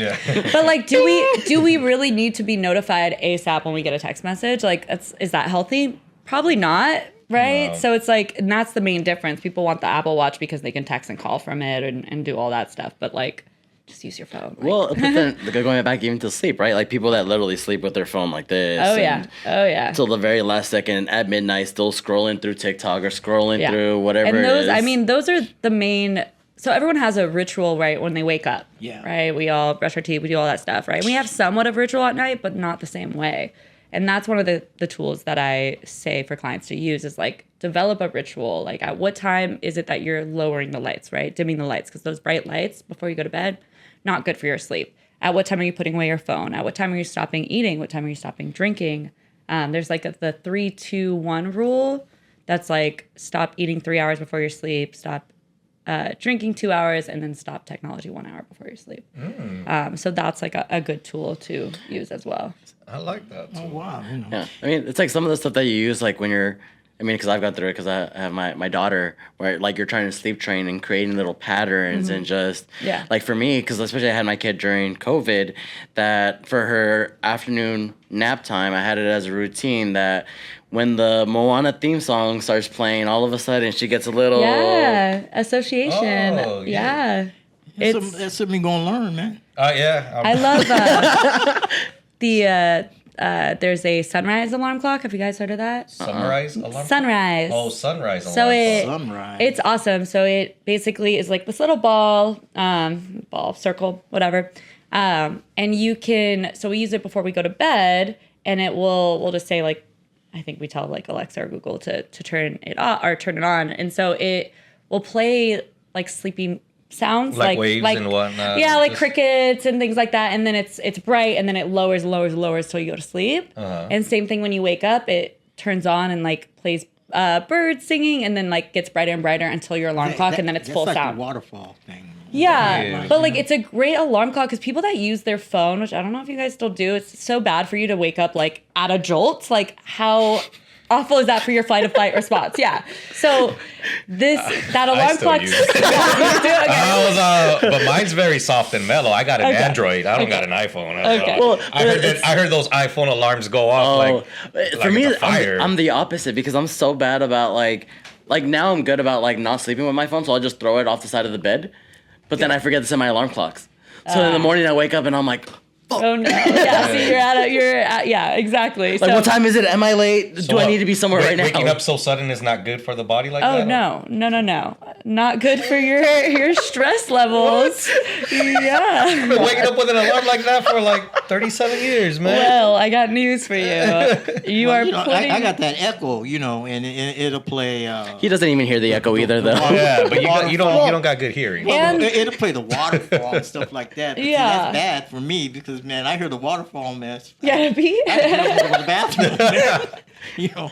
but like, do we really need to be notified ASAP when we get a text message? Like, is that healthy? Probably not. Right? No. So it's like, and that's the main difference. People want the Apple Watch because they can text and call from it and do all that stuff. But like, just use your phone. Like. Well, but then going back even to sleep, right? Like people that literally sleep with their phone like this. Oh yeah. Until the very last second at midnight, still scrolling through TikTok or scrolling through whatever and those, it is. I mean, those are the main. So everyone has a ritual, right, when they wake up. Yeah. Right? We all brush our teeth, we do all that stuff, right? We have somewhat of ritual at night, but not the same way. And that's one of the tools that I say for clients to use is like develop a ritual. Like at what time is it that you're lowering the lights, right? Dimming the lights, because those bright lights before you go to bed, not good for your sleep. At what time are you putting away your phone? At what time are you stopping eating? What time are you stopping drinking? There's like the 3-2-1 rule. That's like stop eating 3 hours before you sleep, stop drinking 2 hours, and then stop technology 1 hour before you sleep. So that's like a good tool to use as well. I like that too. Oh, wow. Yeah. I mean, it's like some of the stuff that you use, like when you're, because I've gone through it because I have my daughter where like you're trying to sleep train and creating little patterns and just, like for me, because especially I had my kid during COVID, that for her afternoon nap time, I had it as a routine that when the Moana theme song starts playing, all of a sudden she gets a little. Yeah, association. Oh, yeah. That's something you're gonna learn, man. Yeah. I love there's a sunrise alarm clock. Have you guys heard of that? Sunrise alarm? Sunrise. Oh, sunrise alarm. So Sunrise. it's awesome. So it basically is like this little ball, circle, whatever. And you can, so we use it before we go to bed, and we'll just say like, I think we tell like Alexa or Google to turn it off or turn it on. And so it will play like sleeping sounds, like waves and whatnot. Yeah, like crickets and things like that. And then it's bright, and then it lowers till you go to sleep. And same thing when you wake up, it turns on and like plays birds singing, and then like gets brighter and brighter until your alarm clock, and then it's full like sound. The waterfall thing. Yeah, but like it's a great alarm clock because people that use their phone, which I don't know if you guys still do, it's so bad for you to wake up like at a jolt. Like how awful is that for your fight or flight response? Yeah. So that alarm clock. But mine's very soft and mellow. I got an Android. I don't got an iPhone. Okay. Well, I heard those iPhone alarms go off for me, fire. I'm the opposite because I'm so bad about like now I'm good about like not sleeping with my phone, so I'll just throw it off the side of the bed. But then I forget to set my alarm clocks. So in the morning I wake up and I'm like, oh no! Yeah, see, you're at, yeah, exactly. Like, what time is it? Am I late? Do I need to be somewhere right now? Waking up so sudden is not good for the body like that? Oh no! Not good for your stress levels. Yeah. I've been waking up with an alarm like that for like 37 years, man. Well, I got news for you. I got that echo, and it'll play. He doesn't even hear the echo either, though. Yeah, but you don't got good hearing. And- It'll play the waterfall and stuff like that. But see, that's bad for me because man, I hear the waterfall mess. Yeah, be. I have to go to the bathroom. Yeah,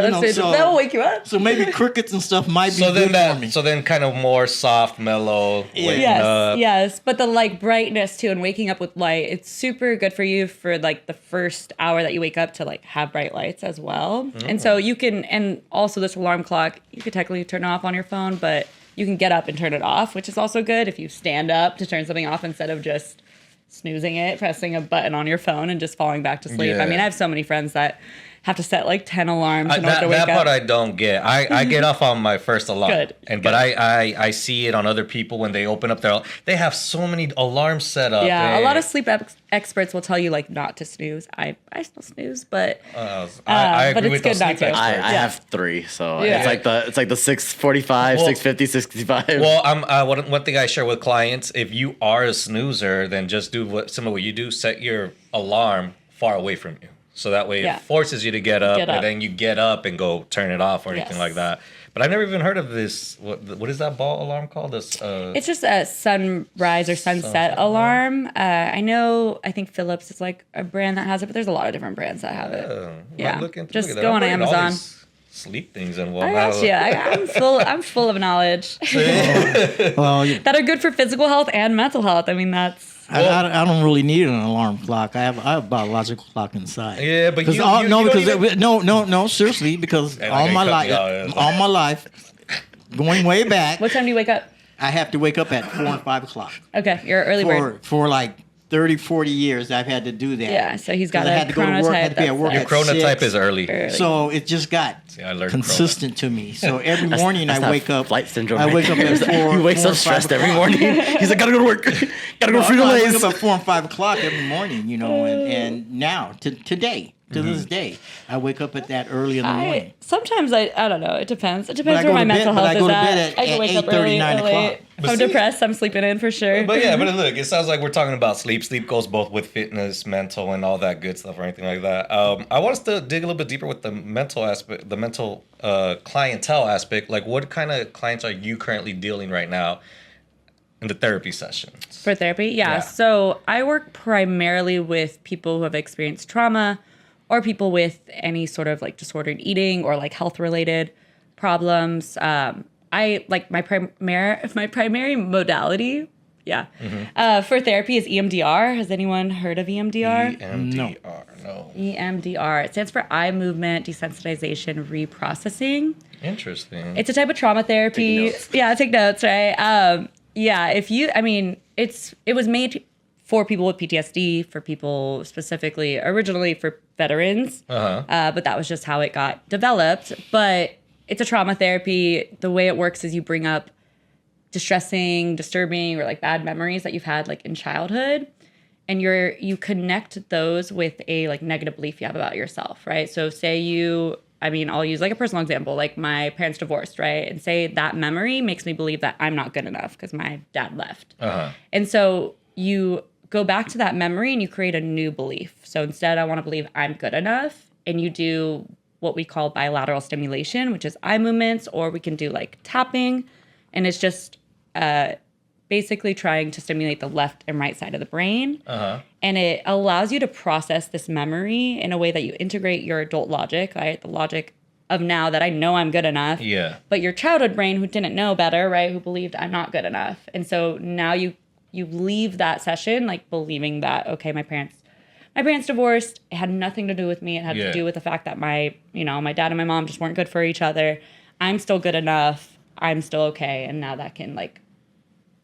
that's it. That'll wake you up. So maybe crickets and stuff might be good for me. So then kind of more soft, mellow, waking up. Yes, but the like brightness too, and waking up with light, it's super good for you for like the first hour that you wake up to like have bright lights as well. And so you can, and also this alarm clock, you could technically turn it off on your phone, but you can get up and turn it off, which is also good if you stand up to turn something off instead of just snoozing it, pressing a button on your phone and just falling back to sleep. Yeah. I mean, I have so many friends that have to set like 10 alarms in order to wake up. That part I don't get. I get off on my first alarm. Good. But I see it on other people when they open up they have so many alarms set up. Yeah, a lot of sleep experts will tell you like not to snooze. I still snooze, but I agree but it's with good those not sleep to. experts. I have 3, so Yeah. it's like the 6:45, 6:50, 6:65. Well, one thing I share with clients: if you are a snoozer, then just do similar what you do. Set your alarm far away from you, so that way it forces you to get up, and then you get up and go turn it off or anything like that. But I've never even heard of this. What is that ball alarm called? This. It's just a sunrise or sunset alarm. I think Philips is like a brand that has it, but there's a lot of different brands that have it. Yeah, just go on Amazon. Sleep things and I whatnot. got you. I'm full of knowledge Well, that are good for physical health and mental health. I mean, that's. I don't really need an alarm clock. I have a biological clock inside. Yeah, but seriously, because And all my life, going way back, What time do you wake up? I have to wake up at 4 and 5 o'clock. Okay, you're an early bird. For like 30, 40 years, I've had to do that. Yeah, so he's got 'Cause I a had to go to work, chronotype. had to be at work Your at chronotype 6. is early. So it just got I learned consistent to me. So every morning That's I not wake up. flight syndrome. I wake up at 4. He wakes 4 up or 5 stressed every o'clock. morning. He's like, gotta go to work. Gotta go to Frito I wake Lay's. up at 4 and 5 o'clock every morning, and now today. To this day, I wake up at that early in the morning. Sometimes I don't know. It depends. It depends I where go my to bed- mental but I health go is to bed at. at I can wake up 8:30, early, 9 late. o'clock. If But I'm see- depressed, I'm sleeping in for sure. But look, it sounds like we're talking about sleep. Sleep goes both with fitness, mental, and all that good stuff or anything like that. I want us to dig a little bit deeper with the mental aspect, the mental clientele aspect. Like, what kind of clients are you currently dealing right now in the therapy sessions? For therapy? Yeah. So I work primarily with people who have experienced trauma or people with any sort of like disordered eating or like health related problems. I like my primary modality. Yeah. For therapy is EMDR. Has anyone heard of EMDR? EMDR, no. EMDR. It stands for eye movement desensitization reprocessing. Interesting. It's a type of trauma therapy. Take notes. Yeah, take notes, right? It was made for people with PTSD, for people specifically, originally for veterans. But that was just how it got developed. But it's a trauma therapy. The way it works is you bring up distressing, disturbing, or like bad memories that you've had like in childhood. And you connect those with a like negative belief you have about yourself, right? So say I'll use like a personal example, like my parents divorced, right? And say that memory makes me believe that I'm not good enough because my dad left. And so you go back to that memory and you create a new belief. So instead, I want to believe I'm good enough. And you do what we call bilateral stimulation, which is eye movements, or we can do like tapping. And it's just basically trying to stimulate the left and right side of the brain. And it allows you to process this memory in a way that you integrate your adult logic, right? The logic of now that I know I'm good enough. Yeah. But your childhood brain who didn't know better, right? Who believed I'm not good enough. And so now you leave that session like believing that, okay, my parents divorced. It had nothing to do with me. It had to do with the fact that my dad and my mom just weren't good for each other. I'm still good enough. I'm still okay. And now that can like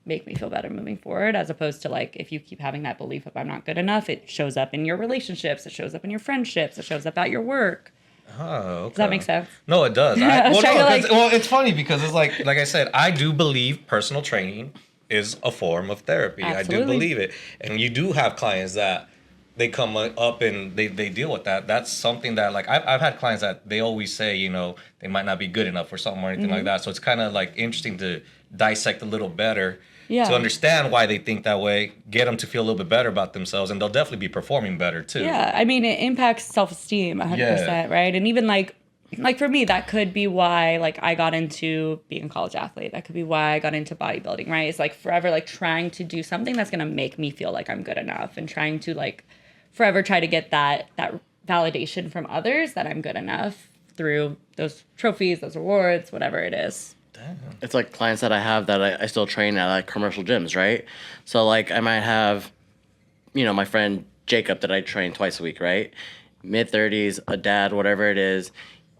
make me feel better moving forward, as opposed to like if you keep having that belief of I'm not good enough, it shows up in your relationships, it shows up in your friendships, it shows up at your work. Oh, okay. Does that make sense? No, it does. Well, It's funny because it's like I said, I do believe personal training is a form of therapy. Absolutely. I do believe it. And you do have clients that they come up and they deal with that. That's something that like I've had clients that they always say, they might not be good enough for something or anything like that. So it's kind of like interesting to dissect a little better to understand why they think that way, get them to feel a little bit better about themselves, and they'll definitely be performing better too. Yeah, I mean, it impacts self-esteem 100%, right? And even like for me, that could be why like I got into being a college athlete. That could be why I got into bodybuilding, right? It's like forever like trying to do something that's gonna make me feel like I'm good enough, and trying to like forever try to get that validation from others that I'm good enough through those trophies, those awards, whatever it is. Damn. It's like clients that I have that I still train at like commercial gyms, right? So like I might have, my friend Jacob that I train twice a week, right? Mid-30s, a dad, whatever it is.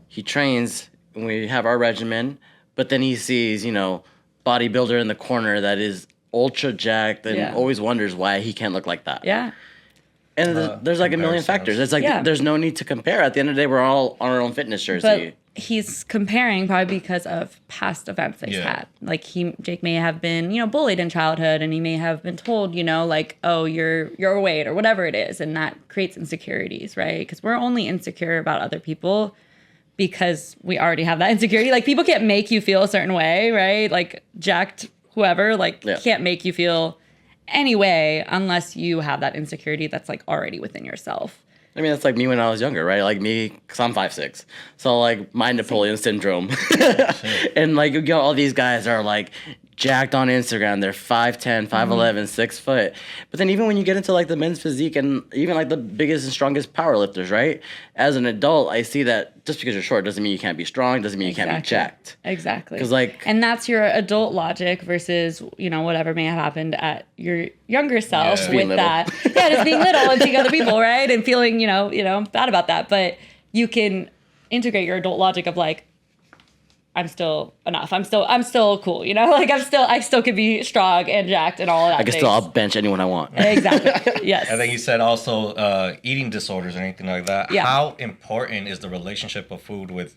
He trains and we have our regimen, but then he sees, bodybuilder in the corner that is ultra jacked and always wonders why he can't look like that. Yeah. And there's like a million factors. It's like there's no need to compare. At the end of the day, we're all on our own fitness jersey. But he's comparing probably because of past events that he's had. Like Jake may have been, bullied in childhood, and he may have been told, like, oh, you're overweight or whatever it is, and that creates insecurities, right? Because we're only insecure about other people because we already have that insecurity. Like people can't make you feel a certain way, right? Like jacked whoever, can't make you feel any way unless you have that insecurity that's like already within yourself. I mean, that's like me when I was younger, right? Like me, because I'm 5'6". So like my Napoleon syndrome. And like you get all these guys that are like jacked on Instagram. They're 5'10", 5'11", 6 foot. But then even when you get into like the men's physique and even like the biggest and strongest power lifters, right? As an adult, I see that just because you're short doesn't mean you can't be strong, doesn't mean you can't be jacked. Exactly. Because and that's your adult logic versus, whatever may have happened at your younger self with that. Just being little and seeing other people, right? And feeling, bad about that. But you can integrate your adult logic of like, I'm still enough. I'm still cool, Like I still could be strong and jacked and all of that. I can still outbench anyone I want. Exactly. Yes. And then you said also eating disorders or anything like that. Yeah. How important is the relationship of food with?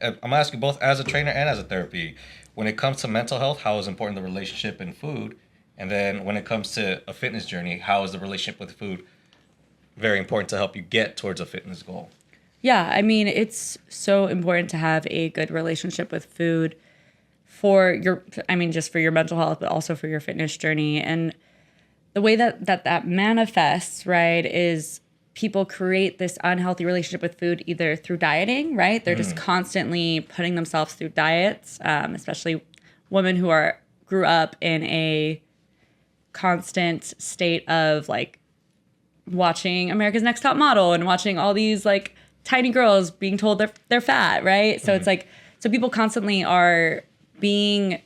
I'm gonna ask you both as a trainer and as a therapy. When it comes to mental health, how is important the relationship in food? And then when it comes to a fitness journey, how is the relationship with food very important to help you get towards a fitness goal? Yeah, I mean, it's so important to have a good relationship with food just for your mental health, but also for your fitness journey. And the way that manifests, right, is people create this unhealthy relationship with food either through dieting, right? They're just constantly putting themselves through diets, especially women who grew up in a constant state of like watching America's Next Top Model and watching all these like tiny girls being told they're fat, right? So it's like, so people constantly are thinking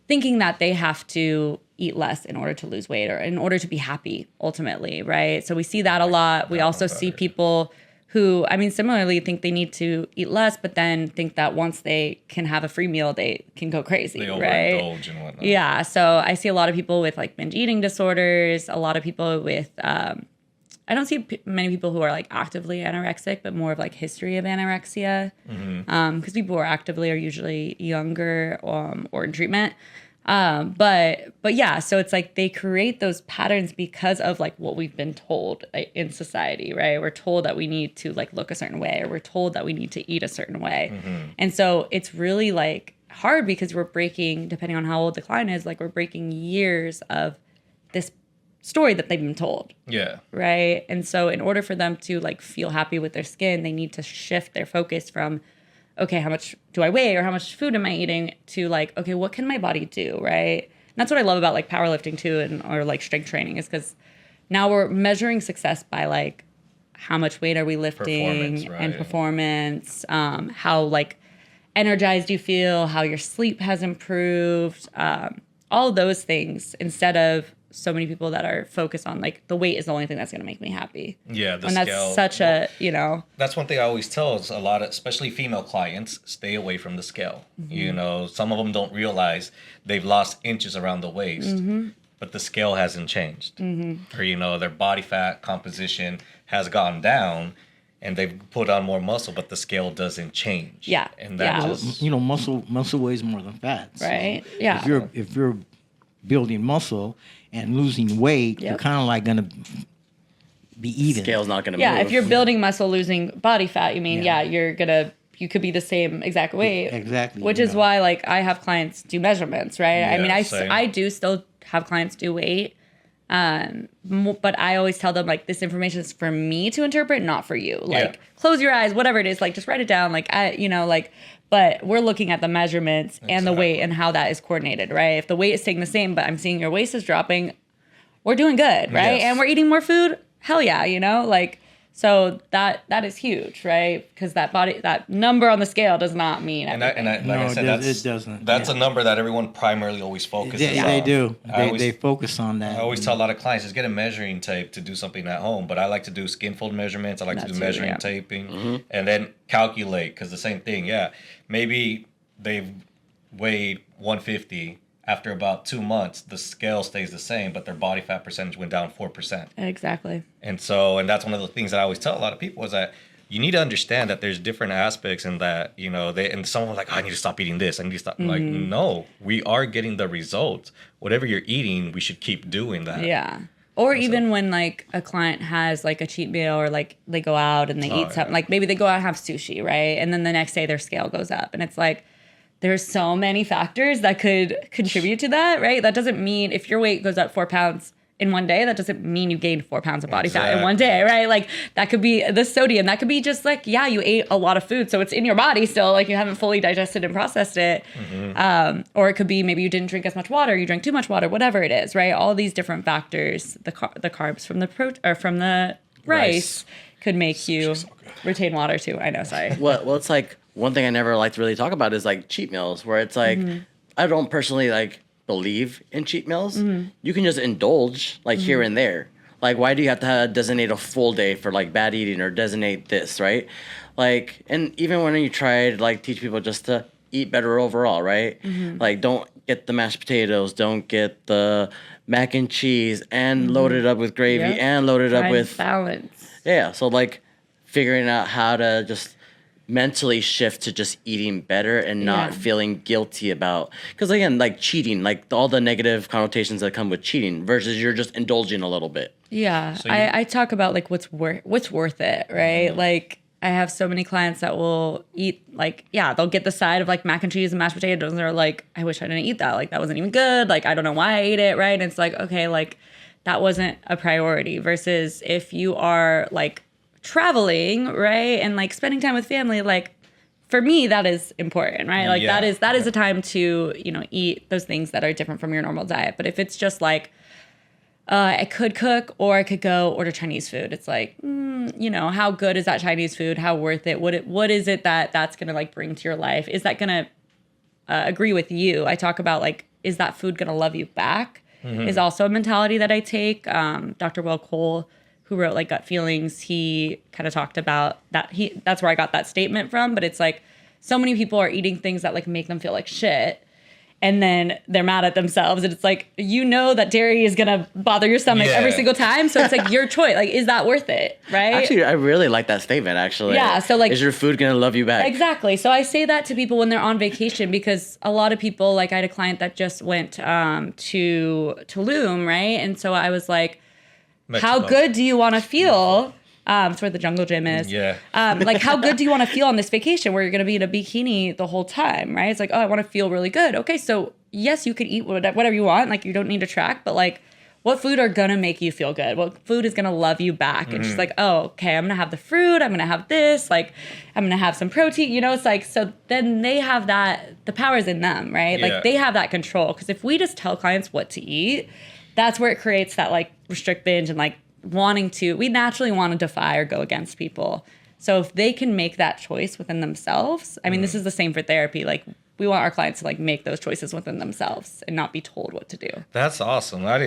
that they have to eat less in order to lose weight or in order to be happy ultimately, right? So we see that a lot. We also see people who, I mean, similarly think they need to eat less, but then think that once they can have a free meal, they can go crazy, They right? overindulge and whatnot. Yeah. So I see a lot of people with like binge eating disorders, a lot of people with, I don't see many people who are like actively anorexic, but more of like history of anorexia. Because people who are actively are usually younger or in treatment. But yeah, so it's like they create those patterns because of like what we've been told in society, right? We're told that we need to like look a certain way, or we're told that we need to eat a certain way. And so it's really like hard because we're breaking, depending on how old the client is, like we're breaking years of this story that they've been told. Yeah. Right. And so in order for them to like feel happy with their skin, they need to shift their focus from, okay, how much do I weigh or how much food am I eating, to like, okay, what can my body do? Right. And that's what I love about like powerlifting too, and or like strength training, is because now we're measuring success by like how much weight are we lifting and performance, how like energized you feel, how your sleep has improved, all those things, instead of so many people that are focused on like the weight is the only thing that's going to make me happy. Yeah, the and scale. That's such a, you know. That's one thing I always tell is a lot of, especially female clients, stay away from the scale. You know, some of them don't realize they've lost inches around the waist, but the scale hasn't changed. Or, you know, their body fat composition has gone down and they've put on more muscle, but the scale doesn't change. Yeah. And that Yeah. just, You know, muscle weighs more than fat. So Right. Yeah. If you're building muscle and losing weight, you're Yep. kind of like gonna be even. Scale's not going to Yeah. move. If you're building muscle, losing body fat, you mean, yeah, you could be the same exact weight. Exactly. Which you is know. why like I have clients do measurements, right? I mean, Yeah, same. I do still have clients do weight. But I always tell them like this information is for me to interpret, not for you. Like close your eyes, whatever it is, like just write it down. Like but we're looking at the measurements and the weight and how that is coordinated, right? If the weight is staying the same, but I'm seeing your waist is dropping, we're doing good, right? Yes. And we're eating more food, hell yeah, you know, like. So that is huge, right? Because that number on the scale does not mean everything. like I said, it doesn't. That's a number that everyone primarily always focuses on. They do. I They focus on that. I always tell a lot of clients, just get a measuring tape to do something at home. But I like to do skin fold measurements. I like to do That's measuring yeah. taping. And then calculate, because the same thing, yeah. Maybe they've weighed 150. After about 2 months, the scale stays the same, but their body fat percentage went down 4%. Exactly. And that's one of the things that I always tell a lot of people is that you need to understand that there's different aspects in that, you know, and someone's like, oh, I need to stop eating this. I need to stop. Like, no, we are getting the results. Whatever you're eating, we should keep doing that. Yeah. Or even when like a client has like a cheat meal, or like they go out and they eat something, like maybe they go out and have sushi, right? And then the next day their scale goes up, and it's like, there's so many factors that could contribute to that, right? That doesn't mean if your weight goes up 4 pounds in one day, that doesn't mean you gained 4 pounds of body fat in one day, right? Like that could be the sodium. That could be just like, yeah, you ate a lot of food, so it's in your body still, like you haven't fully digested and processed it. Or it could be maybe you didn't drink as much water, you drank too much water, whatever it is, right? All these different factors, the carbs from the rice could make you retain water too. I know, sorry. Well, it's like one thing I never like to really talk about is like cheat meals, where it's like I don't personally like believe in cheat meals. You can just indulge like here and there. Like, why do you have to designate a full day for like bad eating, or designate this, right? Like, and even when you try to like teach people just to eat better overall, right? Like, don't get the mashed potatoes, don't get the mac and cheese and load it up with gravy and load it up with balance. Yeah, so like figuring out how to just mentally shift to just eating better and not feeling guilty about, because again, like cheating, like all the negative connotations that come with cheating versus you're just indulging a little bit. Yeah, I talk about like what's worth it, right? Like I have so many clients that will eat like, yeah, they'll get the side of like mac and cheese and mashed potatoes, and they're like, I wish I didn't eat that. Like that wasn't even good. Like I don't know why I ate it, right? And it's like, okay, like that wasn't a priority. Versus if you are like traveling, right, and like spending time with family, like for me that is important, right? Like that is a time to, you know, eat those things that are different from your normal diet. But if it's just like I could cook, or I could go order Chinese food, it's like, you know, how good is that Chinese food? How worth it? What is it that's gonna like bring to your life? Is that gonna agree with you? I talk about like, is that food gonna love you back? Is also a mentality that I take. Dr. Will Cole, who wrote like Gut Feelings, he kind of talked about that. That's where I got that statement from. But it's like so many people are eating things that like make them feel like shit. And then they're mad at themselves. And it's like, you know that dairy is going to bother your stomach every single time. So it's like your choice. Like, is that worth it? Right? Actually, I really like that statement, actually. Yeah. So like, is your food going to love you back? Exactly. So I say that to people when they're on vacation, because a lot of people, like I had a client that just went to Tulum, right? And so I was like, Mexico. how good do you want to feel? It's where the jungle gym is. Yeah. Like, how good do you want to feel on this vacation where you're going to be in a bikini the whole time, right? It's like, oh, I want to feel really good. Okay, so yes, you could eat whatever you want. Like, you don't need to track, but like, what food are going to make you feel good? What food is going to love you back? And she's like, oh, okay, I'm going to have the fruit. I'm going to have this. Like, I'm going to have some protein. You know, it's like, so then they have that, the power's in them, right? Like, they have that control. Because if we just tell clients what to eat, that's where it creates that like restrict, binge, and like, we naturally want to defy or go against people. So if they can make that choice within themselves, I mean, this is the same for therapy. Like, we want our clients to like make those choices within themselves and not be told what to do. That's awesome. I'm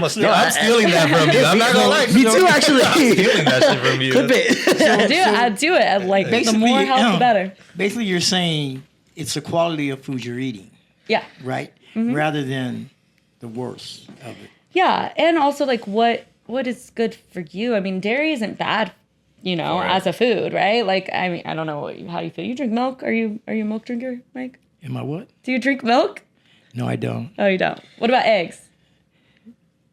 stealing that from you. I'm not gonna lie. Me too, actually. I'm stealing that shit from you. Clip it. I do it. Like, the more health, the better. Basically, you're saying it's the quality of food you're eating, Yeah. right? Rather than the worst of it. Yeah. And also like what is good for you. I mean, dairy isn't bad, you know, as a food, right? Like, I mean, I don't know how you feel. You drink milk? Are you a milk drinker, Mike? Am I what? Do you drink milk? No, I don't. Oh, you don't. What about eggs?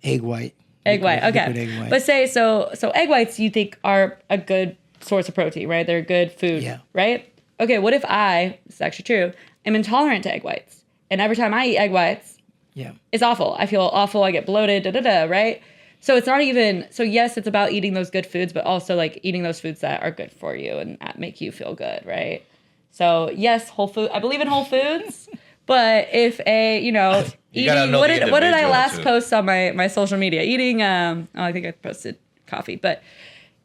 Egg white. Egg white, okay. Liquid egg white. But say, so egg whites you think are a good source of protein, right? They're good food, right? Okay, what if this is actually true, am intolerant to egg whites? And every time I eat egg whites, it's awful. I feel awful, I get bloated, right? So it's not even, so yes, it's about eating those good foods, but also like eating those foods that are good for you and that make you feel good, right? So yes, I believe in whole foods, but if eating, what did I last post on my social media? Eating, I think I posted coffee, but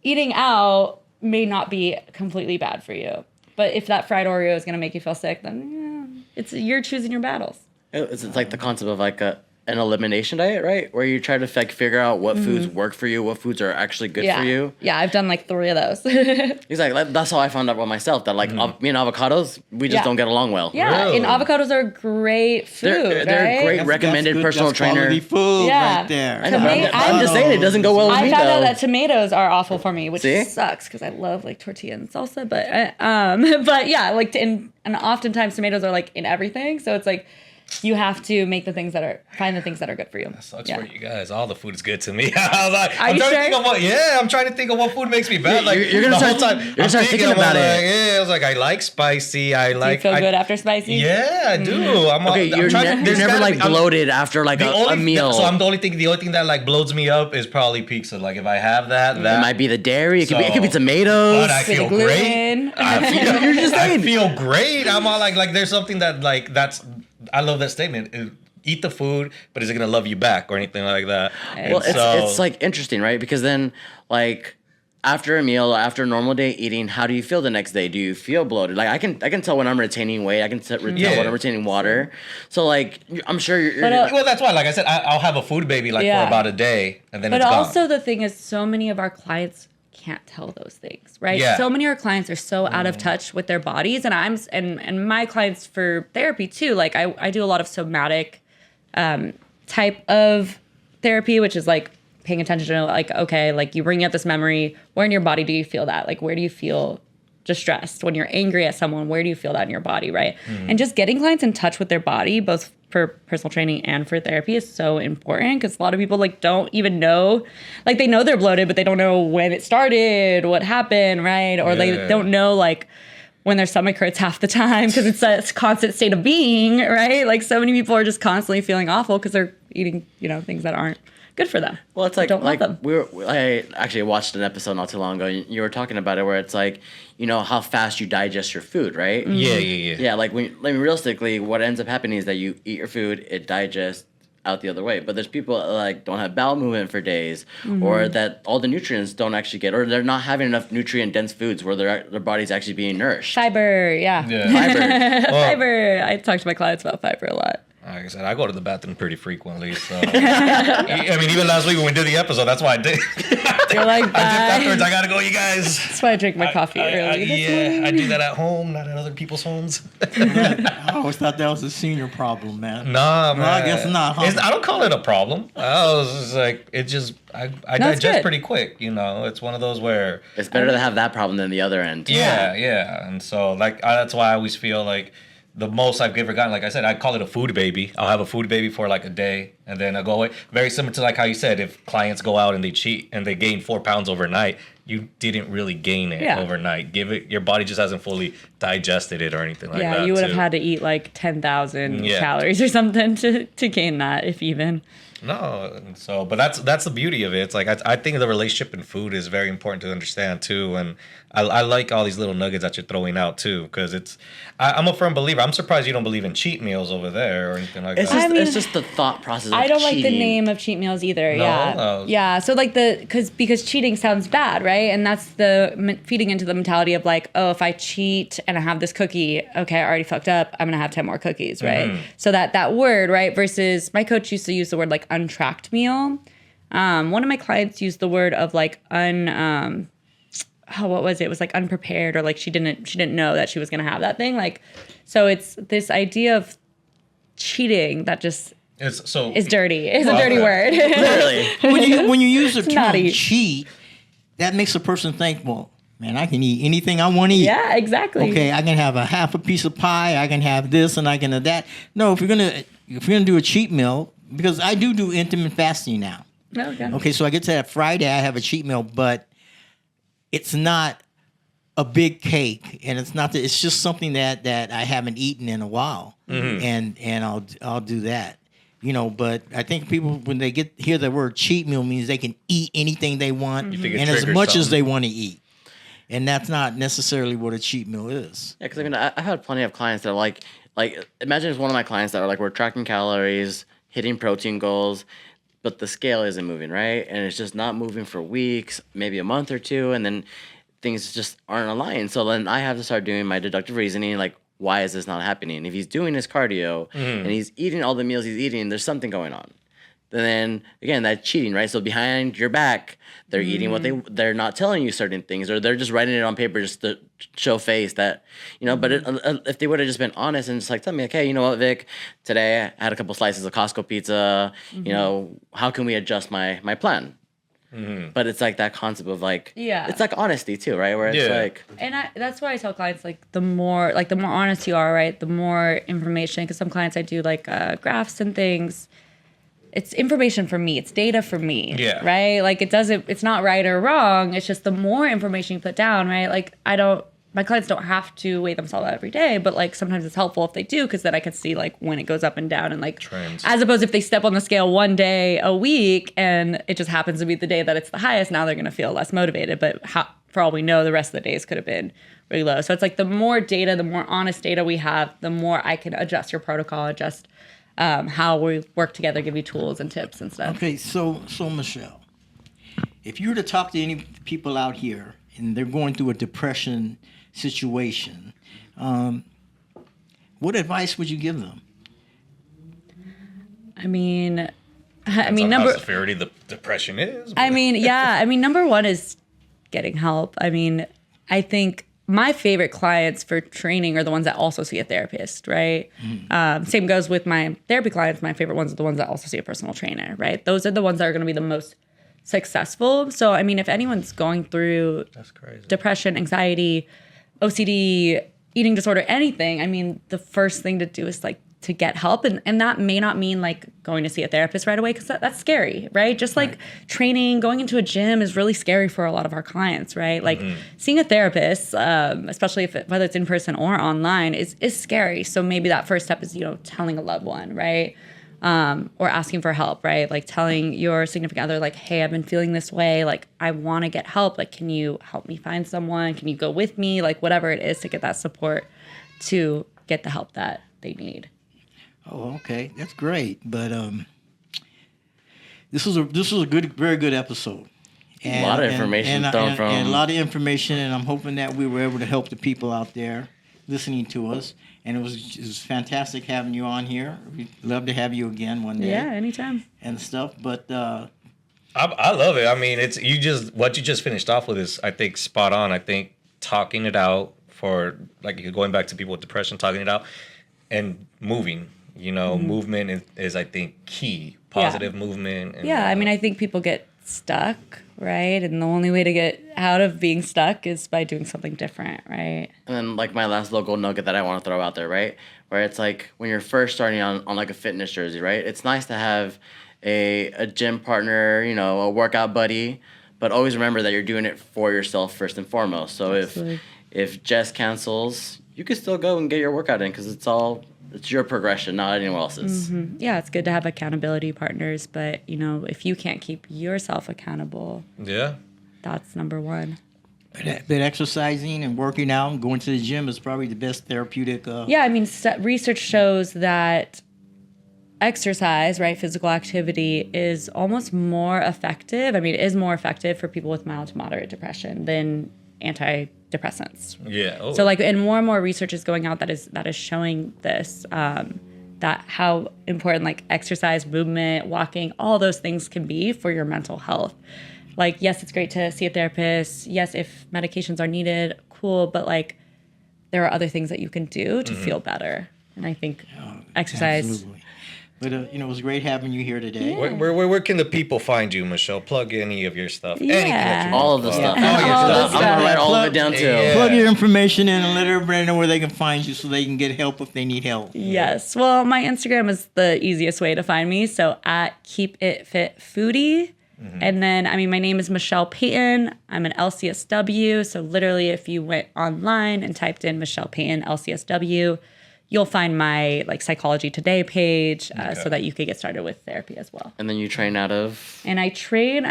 eating out may not be completely bad for you. But if that fried Oreo is going to make you feel sick, then you're choosing your battles. It's like the concept of like an elimination diet, right? Where you try to like figure out what foods work for you, what foods are actually good for you. Yeah, I've done like 3 of those. Exactly. That's how I found out about myself. That like me and avocados, we just don't get along well. Yeah, Really? and avocados are great food. They're great That's recommended good. personal That's trainer. quality food Yeah. right there. I know, but I'm just saying it doesn't go well with I me found though. out that tomatoes are awful for me, which See? sucks because I love like tortilla and salsa. But but yeah, like and oftentimes tomatoes are like in everything, so it's like you have to find the things that are good for you. That sucks for you guys. All the food is good to me. I was like, Are you sure? I'm trying to think of what food makes me bad. Like You're gonna the start- whole time, you're gonna start thinking about it. Yeah, I was like, I like spicy. Do you feel good after spicy? Yeah, I do. Okay, you're never like bloated after like a meal. So I'm the only thing that like bloats me up is probably pizza. Like if I have that It might be the dairy. It could be So- tomatoes. But I feel great. gluten. I feel great. I'm all like there's something that like I love that statement. Eat the food, but is it gonna love you back or anything like that? Well, it's like interesting, right? Because then like after a meal, after a normal day eating, how do you feel the next day? Do you feel bloated? Like I can tell when I'm retaining weight. I can tell when I'm retaining water. So like I'm sure you're well, that's why. Like I said, I'll have a food baby for about a day, and then But it's gone. also the thing is, so many of our clients can't tell those things, right? Yeah. So many of our clients are so out of touch with their bodies, and and my clients for therapy too. Like I do a lot of somatic type of therapy, which is like paying attention to like, okay, like you bring up this memory, where in your body do you feel that? Like where do you feel distressed? When you're angry at someone, where do you feel that in your body, right? And just getting clients in touch with their body, both for personal training and for therapy, is so important, because a lot of people like don't even know, like they know they're bloated, but they don't know when it started, what happened, right? Or they don't know like when their stomach hurts half the time, because it's a constant state of being, right? Like so many people are just constantly feeling awful because they're eating, things that aren't good for them. Well, it's like don't love them. I actually watched an episode not too long ago. You were talking about it, where it's like, how fast you digest your food, right? Yeah. Yeah, like realistically, what ends up happening is that you eat your food, it digests out the other way. But there's people that like don't have bowel movement for days, or that all the nutrients don't actually get, or they're not having enough nutrient dense foods where their body's actually being nourished. Fiber, yeah. Fiber. Fiber. I talk to my clients about fiber a lot. Like I said, I go to the bathroom pretty frequently. So, I mean, even last week when we did the episode, that's why I did. You're like, I did afterwards. I gotta go, you guys. That's why I drink my coffee early. Yeah, I do that at home, not at other people's homes. I always thought that was a senior problem, man. Nah, man. Well, I guess not, huh? I don't call it a problem. I was just like, it just, I digest good. pretty quick, you know? It's one of those where... It's better to have that problem than the other end. Yeah. And so, like, that's why I always feel like the most I've ever gotten, like I said, I call it a food baby. I'll have a food baby for like a day, and then I go away. Very similar to like how you said, if clients go out and they cheat and they gain 4 pounds overnight, you didn't really gain it overnight. Your body just hasn't fully digested it or anything like that. Yeah, you would have had to eat like 10,000 calories or something to gain that, if even. No, so but that's the beauty of it. It's like I think the relationship in food is very important to understand too, and I like all these little nuggets that you're throwing out too, because I'm a firm believer. I'm surprised you don't believe in cheat meals over there or anything like that. It's just the thought process of I don't like the cheating. name of cheat meals either. No? Yeah. So like because cheating sounds bad, right? And that's feeding into the mentality of like, oh, if I cheat and I have this cookie, okay, I already fucked up. I'm gonna have 10 more cookies, right? Mm-hmm. So that word, right? Versus my coach used to use the word like untracked meal. One of my clients used the word of like what was it? It was like unprepared, or like she didn't know that she was gonna have that thing. Like, so it's this idea of cheating that just is dirty. It's a dirty word. Literally. when you use the term naughty. cheat, that makes a person think, well, man, I can eat anything I want to eat. Yeah, exactly. Okay, I can have a half a piece of pie. I can have this and I can have that. No, if you're gonna do a cheat meal, because I do intermittent fasting now. Okay. Okay, so I get to that Friday, I have a cheat meal, but it's not a big cake, and it's just something that I haven't eaten in a while, and I'll do that, you know. But I think people, when they hear the word cheat meal, means they can eat anything they want think it and as triggers much as something. they want to eat, and that's not necessarily what a cheat meal is. Yeah, because I mean, I've had plenty of clients that are like imagine it's one of my clients that are like, we're tracking calories, hitting protein goals, but the scale isn't moving, right? And it's just not moving for weeks, maybe a month or two, and then things just aren't aligned. So then I have to start doing my deductive reasoning, like, why is this not happening? If he's doing his cardio and he's eating all the meals he's eating, there's something going on. Then again, that's cheating, right? So behind your back, they're eating what they're not telling you certain things, or they're just writing it on paper just to show face that, you know. But if they would have just been honest and just like, tell me, like, hey, you know what, Vic, today I had a couple slices of Costco pizza. You know, how can we adjust my plan? But it's like that concept of like, it's like honesty too, right? Where it's like, And that's why I tell clients, like, the more honest you are, right, the more information. Because some clients I do like graphs and things. It's information for me. It's data for me. Yeah. Right. Like it's not right or wrong. It's just the more information you put down, right? Like my clients don't have to weigh themselves out every day, but like sometimes it's helpful if they do, because then I can see like when it goes up and down and like trends. As opposed if they step on the scale one day a week and it just happens to be the day that it's the highest, now they're going to feel less motivated. But for all we know, the rest of the days could have been really low. So it's like the more data, the more honest data we have, the more I can adjust your protocol, adjust how we work together, give you tools and tips and stuff. Okay, so Michelle, if you were to talk to any people out here and they're going through a depression situation, what advice would you give them? I mean, How severity the depression is. Number one is getting help. I mean, I think my favorite clients for training are the ones that also see a therapist, right? Same goes with my therapy clients. My favorite ones are the ones that also see a personal trainer, right? Those are the ones that are going to be the most successful. So, I mean, if anyone's going through depression, anxiety, OCD, eating disorder, anything, I mean, the first thing to do is like to get help. And that may not mean like going to see a therapist right away, because that's scary, right? Just like training, going into a gym is really scary for a lot of our clients, right? Like seeing a therapist, especially whether it's in person or online, is scary. So maybe that first step is, telling a loved one, right? Or asking for help, right? Like telling your significant other, like, hey, I've been feeling this way. Like, I want to get help. Like, can you help me find someone? Can you go with me? Like, whatever it is to get that support to get the help that they need. Oh, okay, that's great. But this was a very good episode. A lot of information thrown from. And a lot of information, and I'm hoping that we were able to help the people out there. listening to us. And it was fantastic having you on here. We'd love to have you again one day. Yeah, anytime. And stuff. But I love it. I mean, it's what you just finished off with is, I think, spot on. I think talking it out for, like, going back to people with depression, talking it out and moving. Movement is I think key. Positive movement. And, I mean, I think people get stuck, right? And the only way to get out of being stuck is by doing something different, right? And then, like, my last little gold nugget that I want to throw out there, right? Where it's like when you're first starting on like a fitness jersey, right? It's nice to have a gym partner, a workout buddy, but always remember that you're doing it for yourself first and foremost. So Absolutely. if Jess cancels, you can still go and get your workout in because it's your progression, not anyone else's. Mm-hmm. Yeah, it's good to have accountability partners, but if you can't keep yourself accountable, that's number one. but exercising and working out and going to the gym is probably the best therapeutic. Yeah, I mean, research shows that exercise, right, physical activity is almost more effective. I mean, it is more effective for people with mild to moderate depression than antidepressants. Yeah. Oh. So and more and more research is going out that is showing this, that how important like exercise, movement, walking, all those things can be for your mental health. Like, yes, it's great to see a therapist. Yes, if medications are needed, cool. But there are other things that you can do to feel better. And I think exercise. Absolutely. But it was great having you here today. Yeah. Where can the people find you, Michelle? Plug any of your stuff. Yeah. Anything that you All of the stuff. All your All the stuff. I'm gonna write all of it down too. Yeah. Plug your information in and let everybody know where they can find you so they can get help if they need help. Yes. Well, my Instagram is the easiest way to find me. So at Keep It Fit Foodie. And then, my name is Michelle Payton. I'm an LCSW. So literally, if you went online and typed in Michelle Payton LCSW, you'll find my Psychology Today page so that you could get started with therapy as well. And then you train out of? And I train,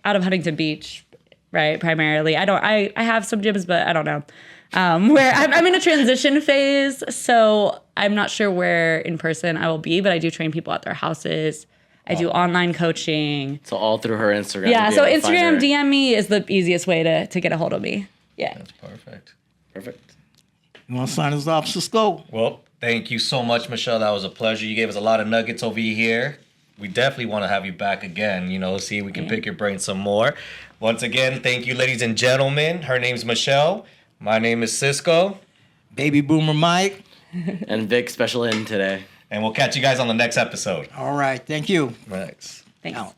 out of Huntington Beach, right, primarily. I have some gyms, but I don't know. Where I'm in a transition phase, so I'm not sure where in person I will be, but I do train people at their houses. I do online coaching. So all through her Instagram. Yeah, to be so able to find Instagram her. DM me is the easiest way to get a hold of me. Yeah. That's perfect. Perfect. You want to sign us off? Let's go. Well, thank you so much, Michelle. That was a pleasure. You gave us a lot of nuggets over here. We definitely want to have you back again, see if we can pick your brain some more. Once again, thank you, ladies and gentlemen. Her name's Michelle. My name is Cisco. Baby Boomer Mike. And Vic special in today. And we'll catch you guys on the next episode. All right. Thank you. Thanks. Thanks. Out.